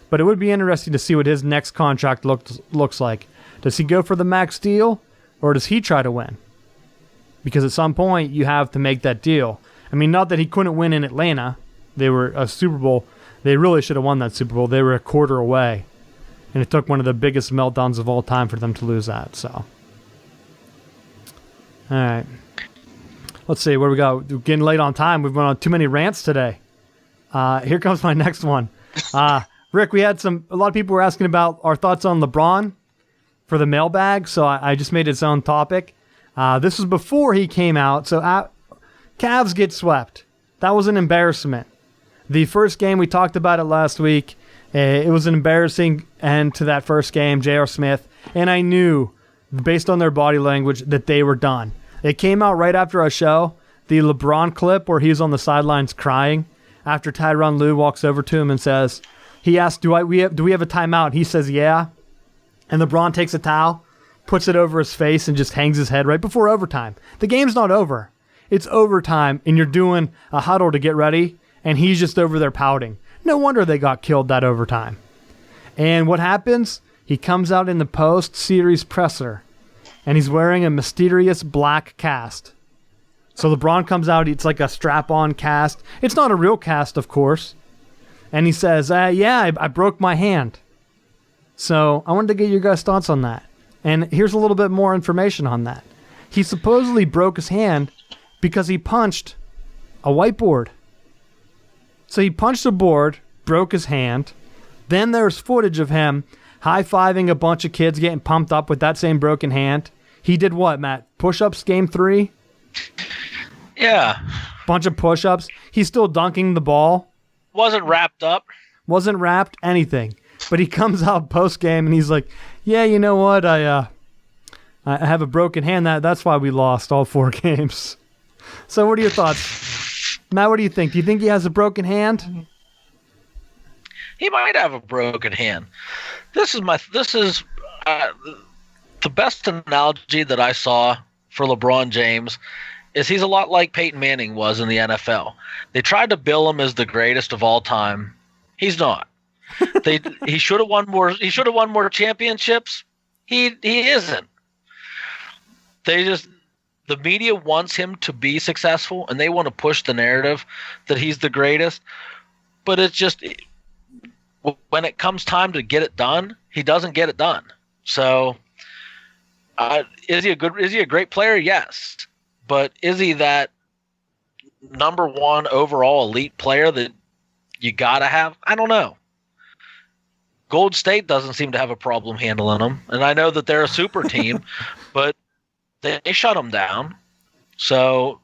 But it would be interesting to see what his next contract looks like. Does he go for the max deal, or does he try to win? Because at some point, you have to make that deal. I mean, not that he couldn't win in Atlanta. They were a Super Bowl. They really should have won that Super Bowl. They were a quarter away. And it took one of the biggest meltdowns of all time for them to lose that. So, all right. Let's see. Where we go? We're getting late on time. We've been on too many rants today. Here comes my next one. Rick, we had a lot of people were asking about our thoughts on LeBron for the mailbag, so I just made its own topic. This was before he came out, so Cavs get swept. That was an embarrassment. The first game, we talked about it last week. It was an embarrassing end to that first game, J.R. Smith, and I knew, based on their body language, that they were done. It came out right after our show, the LeBron clip where he's on the sidelines crying after Tyronn Lue walks over to him and says, he asks, do we have a timeout? He says, yeah. And LeBron takes a towel, puts it over his face, and just hangs his head right before overtime. The game's not over. It's overtime, and you're doing a huddle to get ready, and he's just over there pouting. No wonder they got killed that overtime. And what happens? He comes out in the post-series presser, and he's wearing a mysterious black cast. So LeBron comes out, it's like a strap-on cast. It's not a real cast, of course. And he says, yeah, I broke my hand. So I wanted to get your guys' thoughts on that. And here's a little bit more information on that. He supposedly broke his hand because he punched a whiteboard. So he punched a board, broke his hand. Then there's footage of him high-fiving a bunch of kids getting pumped up with that same broken hand. He did what, Matt? Push-ups game 3? Yeah. Bunch of push-ups. He's still dunking the ball. Wasn't wrapped up. Wasn't wrapped, anything. But he comes out post-game and he's like, yeah, you know what? I have a broken hand. That's why we lost all 4 games. So what are your thoughts? Matt, what do you think? Do you think he has a broken hand? He might have a broken hand. This is the best analogy that I saw for LeBron James is he's a lot like Peyton Manning was in the NFL. They tried to bill him as the greatest of all time. He's not. He should have won more. He should have won more championships. He isn't. The media wants him to be successful, and they want to push the narrative that he's the greatest. But it's just when it comes time to get it done, he doesn't get it done. So, is he a great player? Yes, but is he that number 1 overall elite player that you gotta have? I don't know. Gold State doesn't seem to have a problem handling them, and I know that they're a super team, but they shut him down. So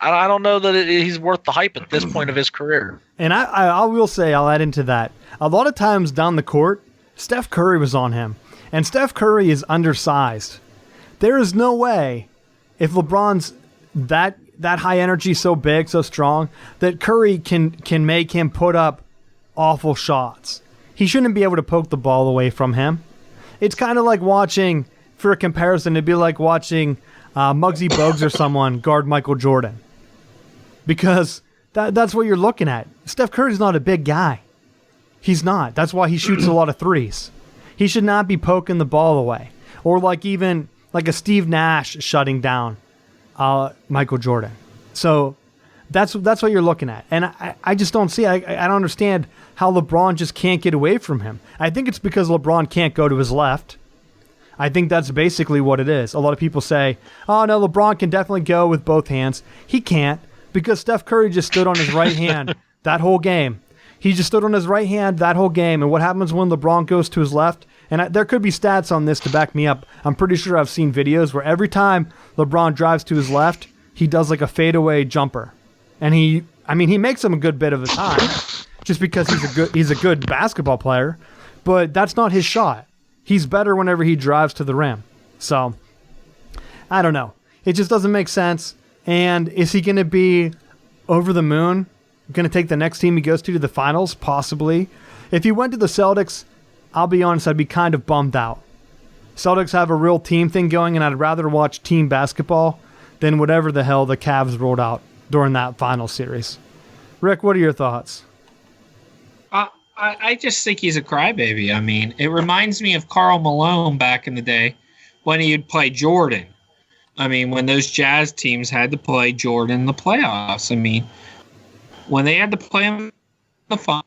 I don't know that he's worth the hype at this point of his career. And I will say, I'll add into that, a lot of times down the court, Steph Curry was on him, and Steph Curry is undersized. There is no way, if LeBron's that high energy, so big, so strong, that Curry can make him put up awful shots. He shouldn't be able to poke the ball away from him. It's kind of like watching, for a comparison, it'd be like watching Muggsy Bogues or someone guard Michael Jordan. Because that's what you're looking at. Steph Curry's not a big guy. He's not. That's why he shoots a lot of threes. He should not be poking the ball away. Or like even like a Steve Nash shutting down Michael Jordan. So that's what you're looking at. And I just don't see it. I don't understand how LeBron just can't get away from him. I think it's because LeBron can't go to his left. I think that's basically what it is. A lot of people say, oh, no, LeBron can definitely go with both hands. He can't because Steph Curry just stood on his right hand that whole game. He just stood on his right hand that whole game. And what happens when LeBron goes to his left? And there could be stats on this to back me up. I'm pretty sure I've seen videos where every time LeBron drives to his left, he does like a fadeaway jumper. And he makes him a good bit of the time just because he's a good basketball player. But that's not his shot. He's better whenever he drives to the rim. So, I don't know. It just doesn't make sense. And is he going to be over the moon? Going to take the next team he goes to the finals? Possibly. If he went to the Celtics, I'll be honest, I'd be kind of bummed out. Celtics have a real team thing going, and I'd rather watch team basketball than whatever the hell the Cavs rolled out during that final series. Rick, what are your thoughts? I just think he's a crybaby. I mean, it reminds me of Karl Malone back in the day when he would play Jordan. I mean, when those Jazz teams had to play Jordan in the playoffs. I mean, when they had to play him in the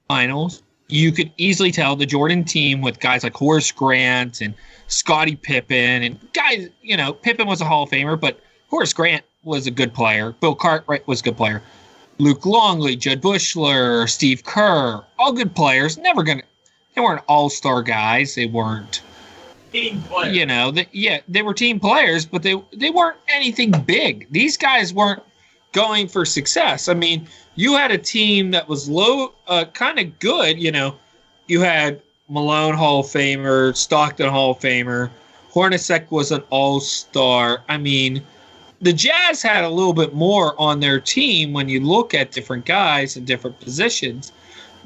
finals, you could easily tell the Jordan team with guys like Horace Grant and Scottie Pippen and guys, Pippen was a Hall of Famer, but Horace Grant was a good player. Bill Cartwright was a good player. Luke Longley, Judd Buechler, Steve Kerr, all good players. They weren't all-star guys. They weren't team players. They were team players, but they weren't anything big. These guys weren't going for success. I mean, you had a team that was low, kind of good. You had Malone Hall of Famer, Stockton Hall of Famer, Hornacek was an all-star. I mean, the Jazz had a little bit more on their team when you look at different guys in different positions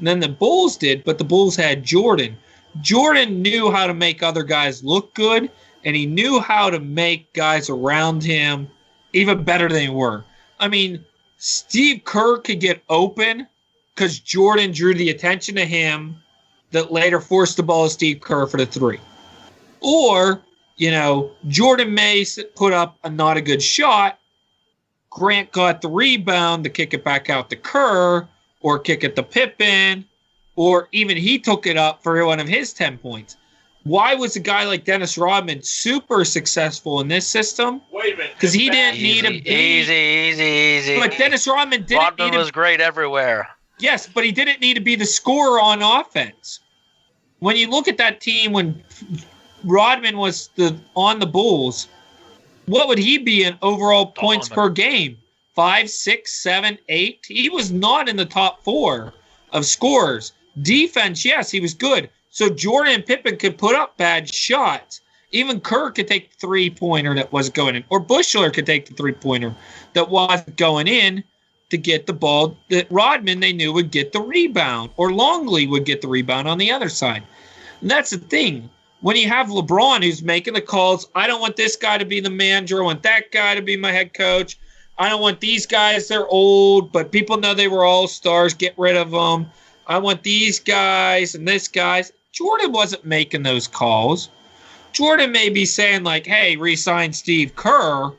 than the Bulls did, but the Bulls had Jordan. Jordan knew how to make other guys look good, and he knew how to make guys around him even better than they were. I mean, Steve Kerr could get open because Jordan drew the attention to him that later forced the ball to Steve Kerr for the three. Or, Jordan may put up not a good shot. Grant got the rebound to kick it back out to Kerr or kick it to Pippen, or even he took it up for one of his 10 points. Why was a guy like Dennis Rodman super successful in this system? Wait a minute. Because he didn't need a big... Easy. But Dennis Rodman was great everywhere. Yes, but he didn't need to be the scorer on offense. When you look at that team when Rodman was on the Bulls, what would he be in overall points per game? 5, 6, 7, 8? He was not in the top 4 of scorers. Defense, yes, he was good. So Jordan and Pippen could put up bad shots. Even Kerr could take the three-pointer that wasn't going in. Or Buechler could take the three-pointer that wasn't going in to get the ball that Rodman they knew would get the rebound. Or Longley would get the rebound on the other side. And that's the thing. When you have LeBron who's making the calls, I don't want this guy to be the manager. I want that guy to be my head coach. I don't want these guys. They're old, but people know they were all-stars. Get rid of them. I want these guys and this guys. Jordan wasn't making those calls. Jordan may be saying like, hey, re-sign Steve Kerr,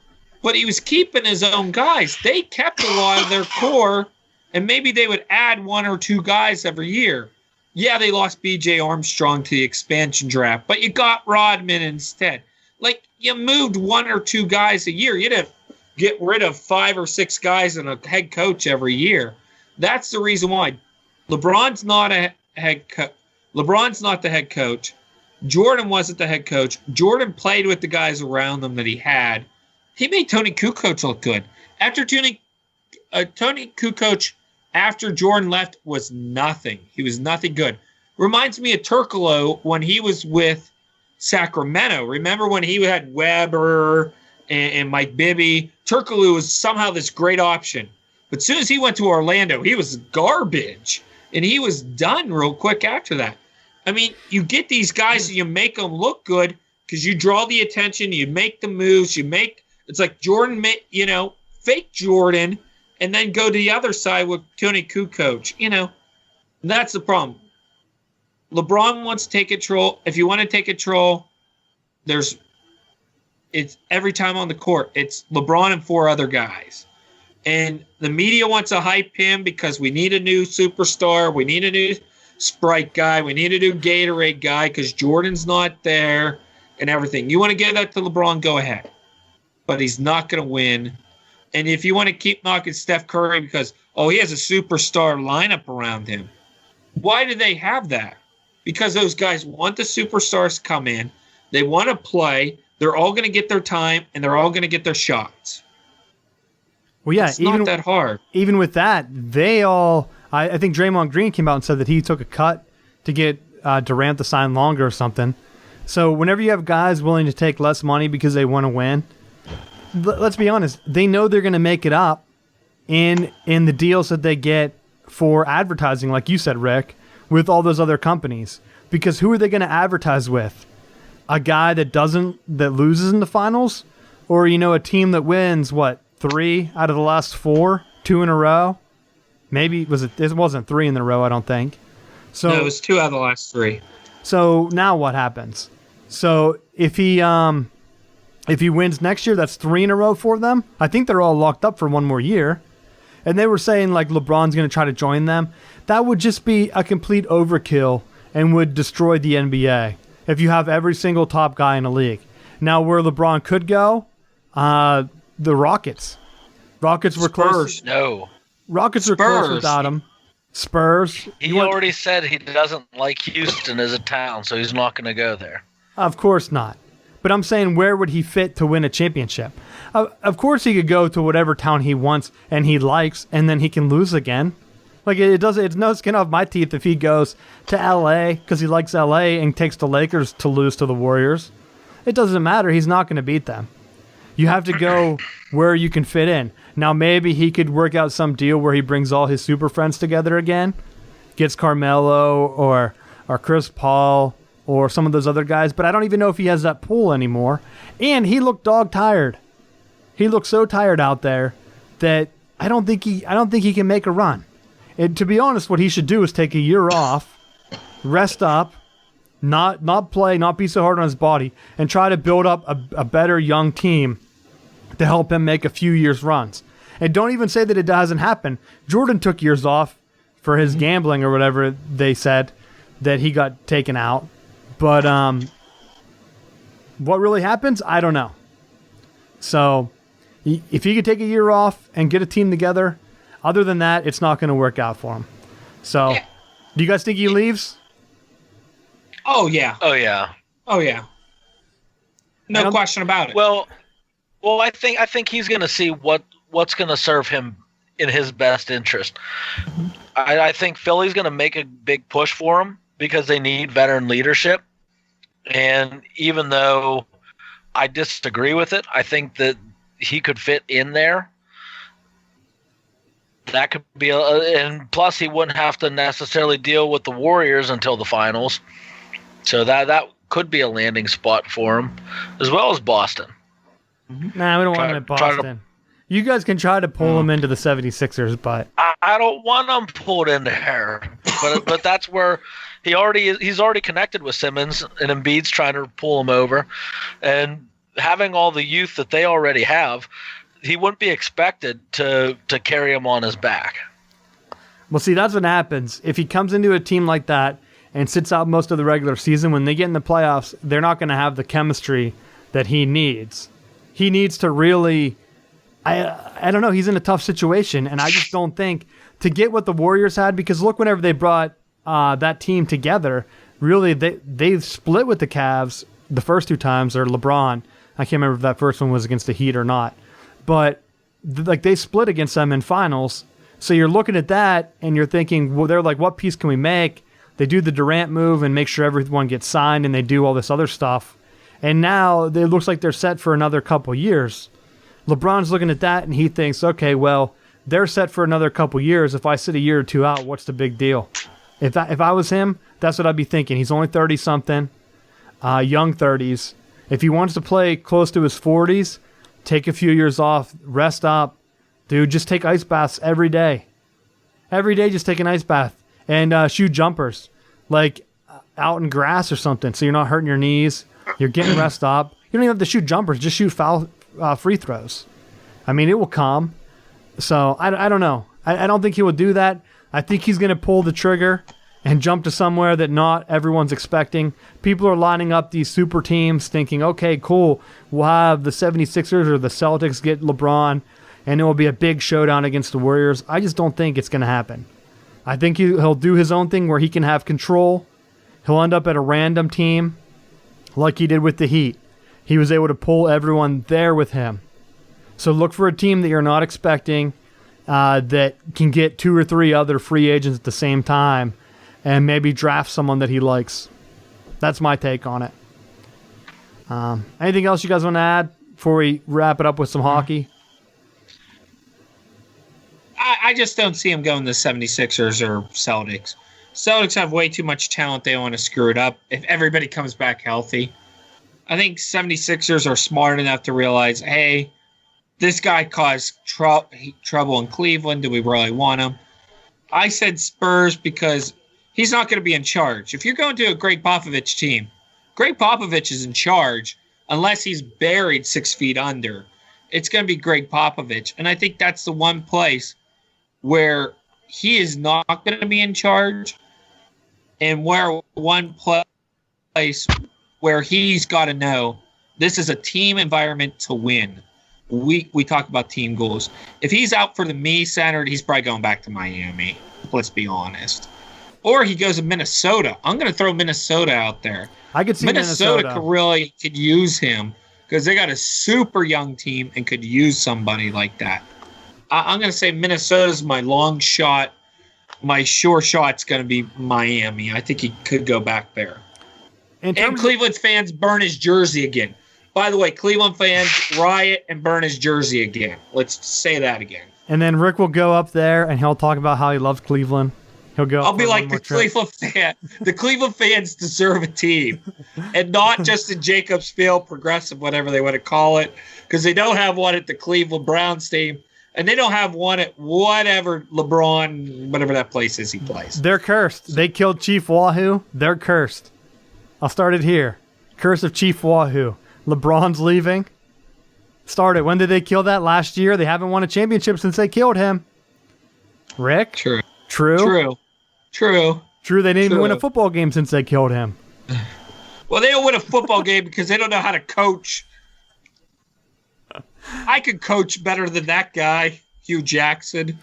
but he was keeping his own guys. They kept a lot of their core, and maybe they would add 1 or 2 guys every year. Yeah, they lost B.J. Armstrong to the expansion draft, but you got Rodman instead. Like, you moved 1 or 2 guys a year. You didn't get rid of 5 or 6 guys and a head coach every year. That's the reason why. LeBron's not a head coach. LeBron's not the head coach. Jordan wasn't the head coach. Jordan played with the guys around them that he had. He made Tony Kukoc look good. After Tony Kukoc, after Jordan left, was nothing. He was nothing good. Reminds me of Turkoglu when he was with Sacramento. Remember when he had Weber and Mike Bibby? Turkoglu was somehow this great option. But as soon as he went to Orlando, he was garbage. And he was done real quick after that. I mean, you get these guys and you make them look good because you draw the attention, you make the moves, it's like Jordan, fake Jordan, and then go to the other side with Tony Kukoc. That's the problem. LeBron wants to take control. If you want to take control, it's every time on the court, it's LeBron and 4 other guys. And the media wants to hype him because we need a new superstar. We need a new Sprite guy. We need a new Gatorade guy because Jordan's not there and everything. You want to give that to LeBron, go ahead. But he's not going to win. And if you want to keep knocking Steph Curry because, he has a superstar lineup around him. Why do they have that? Because those guys want the superstars to come in. They want to play. They're all going to get their time, and they're all going to get their shots. Well, yeah, it's not that hard. Even with that, I think Draymond Green came out and said that he took a cut to get Durant to sign longer or something. So whenever you have guys willing to take less money because they want to win, let's be honest, they know they're going to make it up in the deals that they get for advertising, like you said, Rick, with all those other companies. Because who are they going to advertise with? A guy that loses in the finals? Or, a team that wins, 3 out of the last 4, 2 in a row? Maybe, it wasn't 3 in a row, I don't think. So no, it was 2 out of the last 3. So now what happens? So if he wins next year, that's 3 in a row for them. I think they're all locked up for one more year. And they were saying like LeBron's going to try to join them. That would just be a complete overkill and would destroy the NBA if you have every single top guy in the league. Now where LeBron could go, the Rockets. Rockets were close. No. Rockets are close without him. Spurs. He already said he doesn't like Houston as a town, so he's not going to go there. Of course not. But I'm saying, where would he fit to win a championship? Of course he could go to whatever town he wants and he likes, and then he can lose again. Like, it's no skin off my teeth if he goes to L.A. because he likes L.A. and takes the Lakers to lose to the Warriors. It doesn't matter. He's not going to beat them. You have to go where you can fit in. Now, maybe he could work out some deal where he brings all his super friends together again, gets Carmelo or Chris Paul or some of those other guys, but I don't even know if he has that pool anymore. And he looked dog tired. He looked so tired out there that I don't think he can make a run. And to be honest, what he should do is take a year off, rest up, not play, not be so hard on his body, and try to build up a better young team to help him make a few years runs. And don't even say that it doesn't happen. Jordan took years off for his gambling or whatever they said that he got taken out. But what really happens, I don't know. So if he could take a year off and get a team together, other than that, it's not going to work out for him. So do you guys think he leaves? Oh, yeah. Oh, yeah. Oh, yeah. No question about it. Well, I think he's going to see what's going to serve him in his best interest. I think Philly's going to make a big push for him because they need veteran leadership. And even though I disagree with it, I think that he could fit in there. That could be and plus he wouldn't have to necessarily deal with the Warriors until the finals. So that could be a landing spot for him, as well as Boston. Nah, we don't want him at Boston. You guys can try to pull him into the 76ers, but I don't want him pulled in there. But that's where he's already connected with Simmons, and Embiid's trying to pull him over. And having all the youth that they already have, he wouldn't be expected to carry him on his back. Well, see, that's what happens. If he comes into a team like that and sits out most of the regular season, when they get in the playoffs, they're not going to have the chemistry that he needs. He needs to really, I don't know, he's in a tough situation, and I just don't think to get what the Warriors had, because look, whenever they brought that team together, really they split with the Cavs the first 2 times, or LeBron. I can't remember if that first one was against the Heat or not. But they split against them in finals. So you're looking at that, and you're thinking, well, they're like, what piece can we make? They do the Durant move and make sure everyone gets signed, and they do all this other stuff. And now it looks like they're set for another couple years. LeBron's looking at that, and he thinks, okay, well, they're set for another couple years. If I sit a year or 2 out, what's the big deal? If I was him, that's what I'd be thinking. He's only 30-something, young 30s. If he wants to play close to his 40s, take a few years off, rest up. Dude, just take ice baths every day. Every day, just take an ice bath. and shoot jumpers, like out in grass or something, so you're not hurting your knees. You're getting rest up. You don't even have to shoot jumpers. Just shoot foul free throws. I mean, it will come. So I don't know. I don't think he will do that. I think he's going to pull the trigger and jump to somewhere that not everyone's expecting. People are lining up these super teams thinking, okay, cool, we'll have the 76ers or the Celtics get LeBron, and it will be a big showdown against the Warriors. I just don't think it's going to happen. I think he'll do his own thing where he can have control. He'll end up at a random team like he did with the Heat. He was able to pull everyone there with him. So look for a team that you're not expecting that can get 2 or 3 other free agents at the same time and maybe draft someone that he likes. That's my take on it. Anything else you guys want to add before we wrap it up with some hockey? I just don't see him going to the 76ers or Celtics. Celtics have way too much talent. They don't want to screw it up if everybody comes back healthy. I think 76ers are smart enough to realize, hey, this guy caused trouble in Cleveland. Do we really want him? I said Spurs because he's not going to be in charge. If you're going to a Greg Popovich team, Greg Popovich is in charge unless he's buried 6 feet under. It's going to be Greg Popovich. And I think that's the one place where he is not going to be in charge and where one place where he's got to know this is a team environment to win. We talk about team goals. If he's out for the me-centered, he's probably going back to Miami. Let's be honest. Or he goes to Minnesota. I'm going to throw Minnesota out there. I could see Minnesota could use him because they got a super young team and could use somebody like that. I'm going to say Minnesota's my long shot. My sure shot's going to be Miami. I think he could go back there. And Cleveland fans burn his jersey again. By the way, Cleveland fans riot and burn his jersey again. Let's say that again. And then Rick will go up there and he'll talk about how he loves Cleveland. He'll go. I'll be like the Cleveland fan. The Cleveland fans deserve a team, and not just a Jacobs Field progressive, whatever they want to call it, because they don't have one at the Cleveland Browns team, and they don't have one at whatever LeBron, whatever that place is he plays. They're cursed. They killed Chief Wahoo. They're cursed. I'll start it here. Curse of Chief Wahoo. LeBron's leaving. Started. When did they kill that? Last year? They haven't won a championship since they killed him. Rick? True. They didn't even win a football game since they killed him. Well, they don't win a football game because they don't know how to coach. I could coach better than that guy, Hugh Jackson.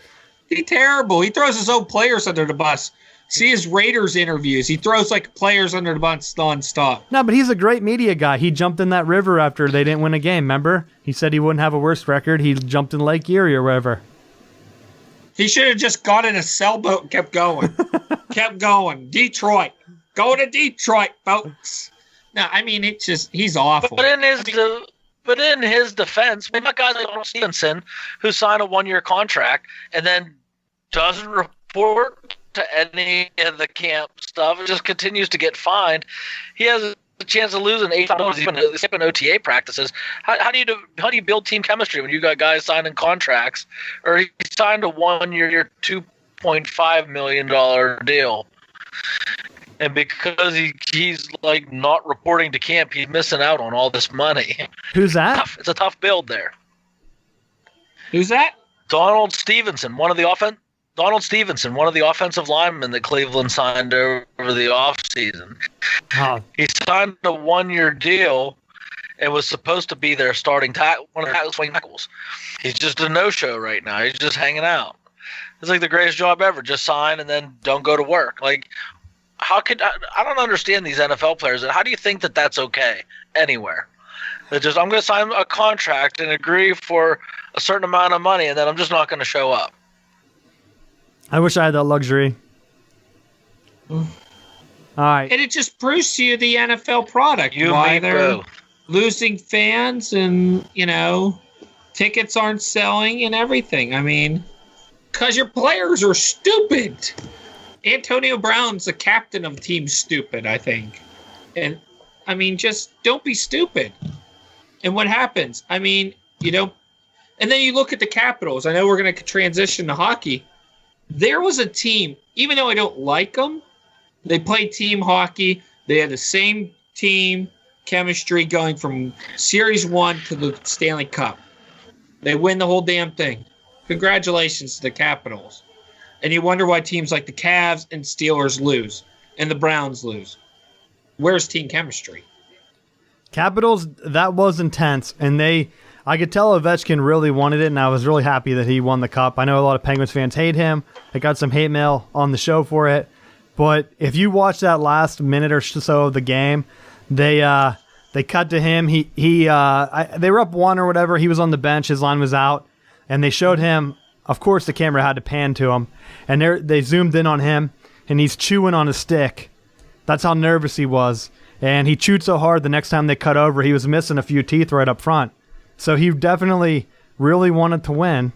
He's terrible. He throws his own players under the bus. See his Raiders interviews. He throws like players under the bus nonstop. No, but he's a great media guy. He jumped in that river after they didn't win a game, remember? He said he wouldn't have a worse record. He jumped in Lake Erie or wherever. He should have just got in a sailboat and kept going. Kept going. Detroit. Go to Detroit, folks. No, I mean, it's just, he's awful. But in his defense, we got guys like Donald Stevenson who signed a 1-year contract and then doesn't report to any of the camp stuff. It just continues to get fined. He has a chance of losing $8 even skipping OTA practices. How do you build team chemistry when you got guys signing contracts? Or he signed a 1-year, $2.5 million deal, and because he's like not reporting to camp, he's missing out on all this money. Who's that? It's a tough build there. Who's that? Donald Stevenson, one of the offensive linemen that Cleveland signed over the offseason. Oh. He signed a 1-year deal and was supposed to be their starting one of the swing tackles. He's just a no-show right now. He's just hanging out. It's like the greatest job ever. Just sign and then don't go to work. Like, I don't understand these NFL players. How do you think that that's okay anywhere? They're just, I'm going to sign a contract and agree for a certain amount of money, and then I'm just not going to show up. I wish I had that luxury. All right. And it just proves to you the NFL product. Why they're losing fans and, tickets aren't selling and everything. I mean, because your players are stupid. Antonio Brown's the captain of Team Stupid, I think. And, I mean, just don't be stupid. And what happens? I mean, and then you look at the Capitals. I know we're going to transition to hockey. there was a team, even though I don't like them, they played team hockey. They had the same team chemistry going from Series 1 to the Stanley Cup. They win the whole damn thing. Congratulations to the Capitals. And you wonder why teams like the Cavs and Steelers lose and the Browns lose. Where's team chemistry? Capitals, that was intense, and I could tell Ovechkin really wanted it, and I was really happy that he won the cup. I know a lot of Penguins fans hate him. I got some hate mail on the show for it, but if you watch that last minute or so of the game, they cut to him. They were up 1 or whatever. He was on the bench. His line was out, and they showed him. Of course, the camera had to pan to him, and they zoomed in on him, and he's chewing on a stick. That's how nervous he was. And he chewed so hard the next time they cut over, he was missing a few teeth right up front. So he definitely really wanted to win.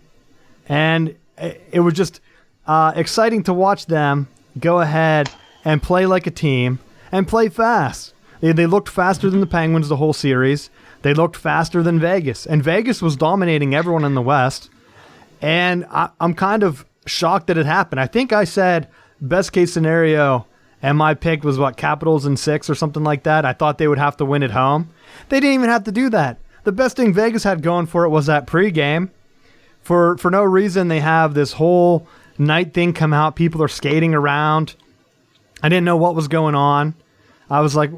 And it was just exciting to watch them go ahead and play like a team and play fast. They looked faster than the Penguins the whole series. They looked faster than Vegas. And Vegas was dominating everyone in the West. And I'm kind of shocked that it happened. I think I said best case scenario, and my pick was, Capitals in 6 or something like that. I thought they would have to win at home. They didn't even have to do that. The best thing Vegas had going for it was that pregame. For no reason, they have this whole night thing come out. People are skating around. I didn't know what was going on. I was like,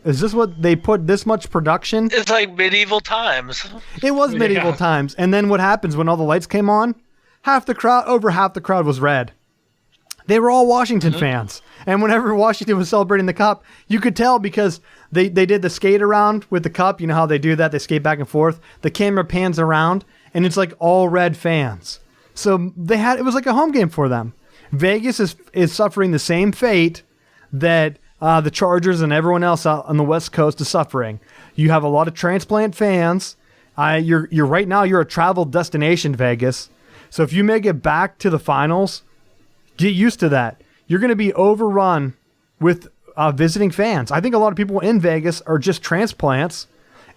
is this what they put this much production? It's like medieval times. It was medieval times. And then what happens when all the lights came on? Over half the crowd was red. They were all Washington fans. And whenever Washington was celebrating the cup, you could tell because they did the skate around with the cup. You know how they do that? They skate back and forth. The camera pans around, and it's like all red fans. So it was like a home game for them. Vegas is suffering the same fate that the Chargers and everyone else out on the West Coast is suffering. You have a lot of transplant fans. You're right now, you're a travel destination, Vegas. So if you make it back to the finals, get used to that. You're going to be overrun with visiting fans. I think a lot of people in Vegas are just transplants,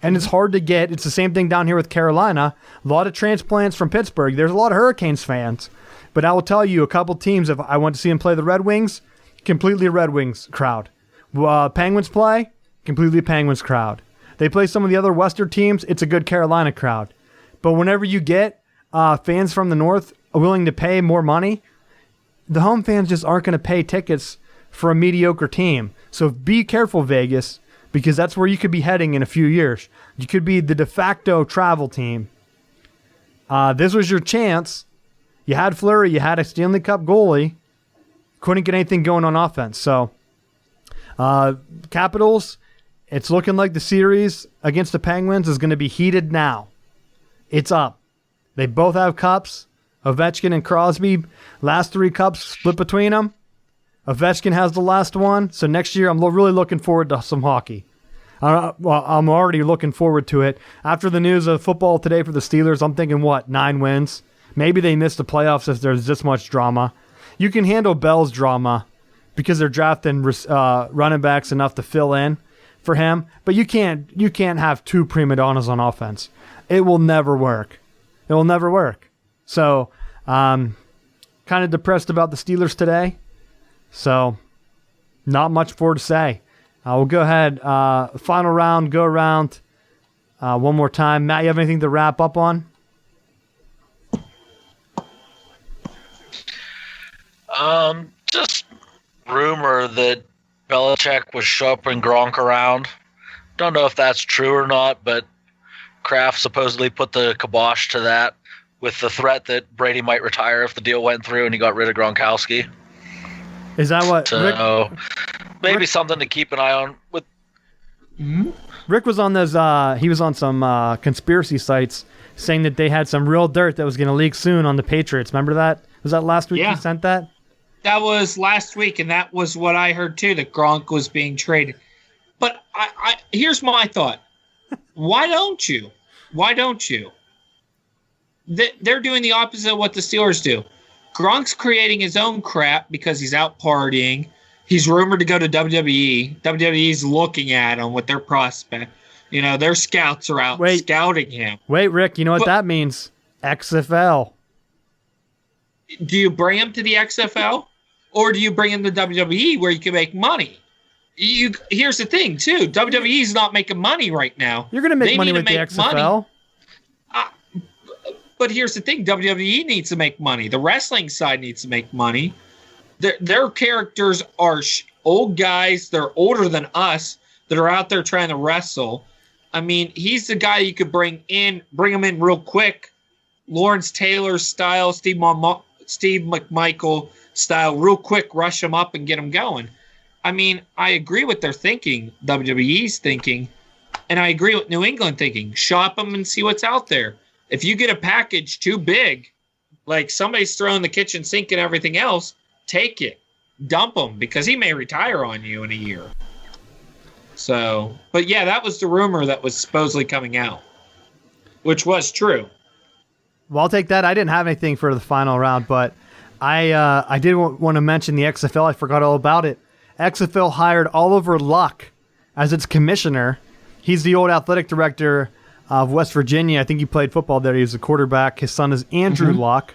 and it's hard to get. It's the same thing down here with Carolina. A lot of transplants from Pittsburgh. There's a lot of Hurricanes fans. But I will tell you, a couple teams, if I went to see them play the Red Wings, completely Red Wings crowd. Penguins play, completely Penguins crowd. They play some of the other Western teams, it's a good Carolina crowd. But whenever you get fans from the North willing to pay more money, the home fans just aren't going to pay tickets for a mediocre team. So be careful, Vegas, because that's where you could be heading in a few years. You could be the de facto travel team. This was your chance. You had Fleury. You had a Stanley Cup goalie. Couldn't get anything going on offense. So Capitals, it's looking like the series against the Penguins is going to be heated now. It's up. They both have cups. Ovechkin and Crosby, last 3 cups split between them. Ovechkin has the last one. So next year, I'm really looking forward to some hockey. I'm already looking forward to it. After the news of football today for the Steelers, I'm thinking, 9 wins? Maybe they missed the playoffs if there's this much drama. You can handle Bell's drama because they're drafting running backs enough to fill in for him. But you can't have 2 prima donnas on offense. It will never work. It will never work. So, kind of depressed about the Steelers today. So, not much more to say. We'll go ahead. Final round, go around one more time. Matt, you have anything to wrap up on? Just rumor that Belichick was shopping Gronk around. Don't know if that's true or not, but Kraft supposedly put the kibosh to that with the threat that Brady might retire if the deal went through and he got rid of Gronkowski. Is that what? So maybe something to keep an eye on. With Rick was on those. He was on some conspiracy sites saying that they had some real dirt that was going to leak soon on the Patriots. Remember that? Was that last week? Yeah. You sent that? That was last week, and that was what I heard too. That Gronk was being traded. But I here's my thought. Why don't you? Why don't you? They're doing the opposite of what the Steelers do. Gronk's creating his own crap because he's out partying. He's rumored to go to WWE. WWE's looking at him with their prospect. You know, their scouts are out scouting him. Wait, Rick, you know what that means? XFL. do you bring him to the XFL or do you bring him to WWE where you can make money? Here's the thing, too. WWE's not making money right now. You're going to make money with the XFL. But here's the thing. WWE needs to make money. The wrestling side needs to make money. Their characters are old guys. They're older than us that are out there trying to wrestle. I mean, he's the guy you could bring him in real quick. Lawrence Taylor style, Steve McMichael style, real quick, rush him up and get him going. I mean, I agree with their thinking, WWE's thinking, and I agree with New England thinking. Shop them and see what's out there. If you get a package too big, like somebody's throwing the kitchen sink and everything else, take it. Dump him because he may retire on you in a year. So, but yeah, that was the rumor that was supposedly coming out, which was true. Well, I'll take that. I didn't have anything for the final round, but I did want to mention the XFL. I forgot all about it. XFL hired Oliver Luck as its commissioner. He's the old athletic director of West Virginia. I think he played football there. He was a quarterback. His son is Andrew Luck.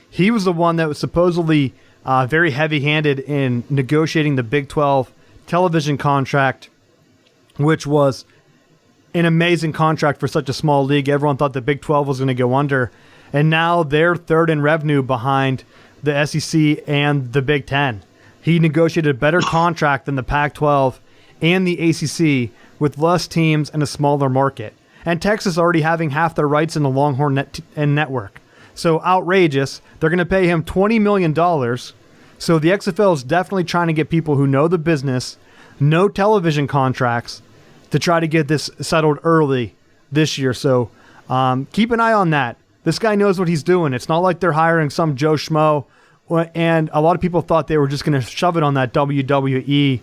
He was the one that was supposedly very heavy-handed in negotiating the Big 12 television contract, which was an amazing contract for such a small league. Everyone thought the Big 12 was going to go under, and now they're third in revenue behind the SEC and the Big 10. He negotiated a better contract than the Pac-12 and the ACC with less teams and a smaller market. And Texas already having half their rights in the Longhorn network. So outrageous. They're going to pay him $20 million. So the XFL is definitely trying to get people who know the business, no television contracts, to try to get this settled early this year. So keep an eye on that. This guy knows what he's doing. It's not like they're hiring some Joe Schmo. And a lot of people thought they were just going to shove it on that WWE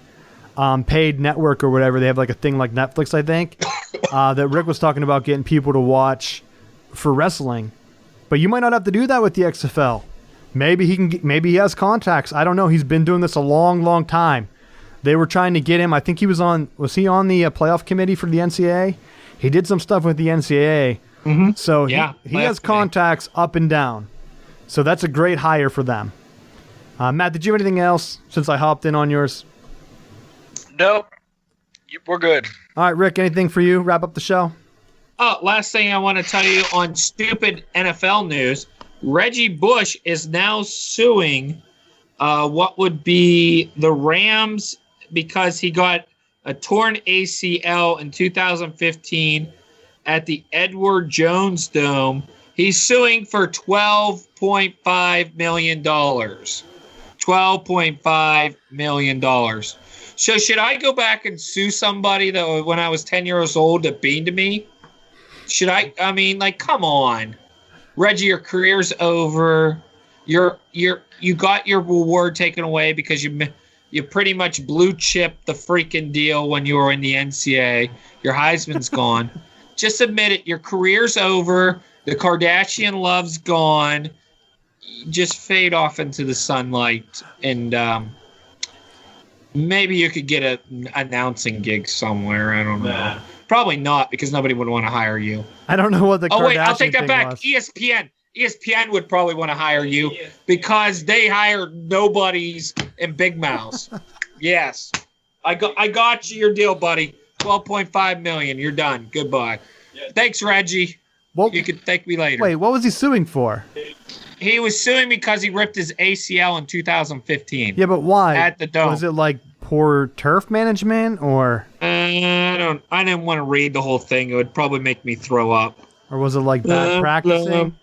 paid network or whatever. They have like a thing like Netflix, I think, that Rick was talking about getting people to watch for wrestling. But you might not have to do that with the XFL. Maybe he has contacts. I don't know. He's been doing this a long, long time. They were trying to get him. I think he was on the playoff committee for the NCAA? He did some stuff with the NCAA. Mm-hmm. So he has contacts up and down. So that's a great hire for them. Matt, did you have anything else since I hopped in on yours? Nope. We're good. All right, Rick, anything for you? Wrap up the show? Last thing I want to tell you on stupid NFL news, Reggie Bush is now suing what would be the Rams because he got a torn ACL in 2015 at the Edward Jones Dome. He's suing for $12.5 million. $12.5 million. So should I go back and sue somebody that when I was 10 years old that beaned to me? Should I? I mean, like, come on. Reggie, your career's over. You got your reward taken away because you pretty much blue chipped the freaking deal when you were in the NCAA. Your Heisman's gone. Just admit it. Your career's over. The Kardashian love's gone. Just fade off into the sunlight, and maybe you could get an announcing gig somewhere. I don't know. Probably not, because nobody would want to hire you. I don't know what the Kardashian I'll take that back. Was. ESPN would probably want to hire you because they hire nobodies and big mouths. Yes. I got you your deal, buddy. $12.5 million. You're done. Goodbye. Yeah. Thanks, Reggie. Well, you can thank me later. Wait, what was he suing for? He was suing because he ripped his ACL in 2015. Yeah, but why? At the Dome. Was it like poor turf management or? I didn't want to read the whole thing. It would probably make me throw up. Or was it like bad practicing?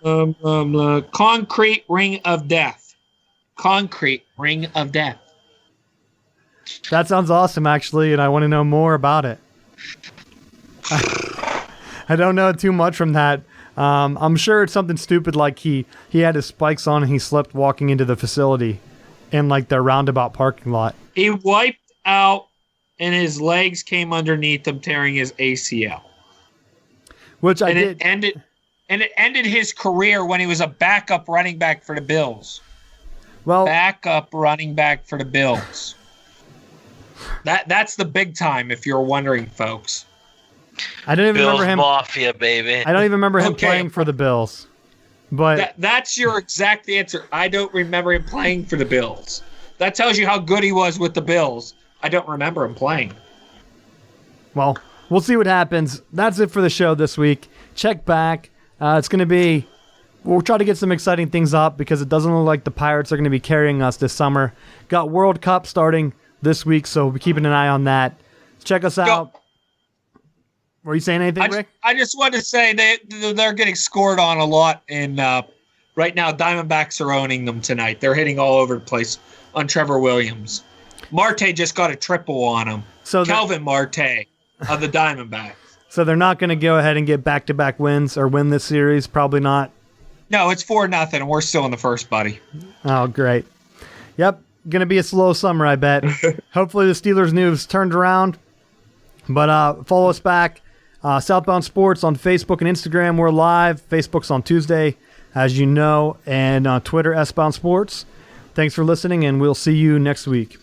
Concrete ring of death. Concrete ring of death. That sounds awesome, actually, and I want to know more about it. I don't know too much from that. I'm sure it's something stupid like he had his spikes on and he slipped walking into the facility in like the roundabout parking lot. He wiped out and his legs came underneath him, tearing his ACL. Which I did. It ended his career when he was a backup running back for the Bills. Well, backup running back for the Bills. That's the big time, if you're wondering, folks. I don't even Bills remember him. Mafia, baby. I don't even remember him playing for the Bills. But that's your exact answer. I don't remember him playing for the Bills. That tells you how good he was with the Bills. I don't remember him playing. Well, we'll see what happens. That's it for the show this week. Check back. It's going to be... We'll try to get some exciting things up because it doesn't look like the Pirates are going to be carrying us this summer. Got World Cup starting this week, so we'll be keeping an eye on that. Check us out. Were you saying anything, Rick? I just wanted to say they're getting scored on a lot, and right now Diamondbacks are owning them tonight. They're hitting all over the place on Trevor Williams. Marte just got a triple on him. So Kelvin Marte of the Diamondbacks. So they're not going to go ahead and get back-to-back wins or win this series? Probably not. No, it's 4-0, and we're still in the first, buddy. Oh, great. Yep, going to be a slow summer, I bet. Hopefully the Steelers news turned around. But follow us back. Southbound Sports on Facebook and Instagram. We're live. Facebook's on Tuesday, as you know. And on Twitter, S-Bound Sports. Thanks for listening, and we'll see you next week.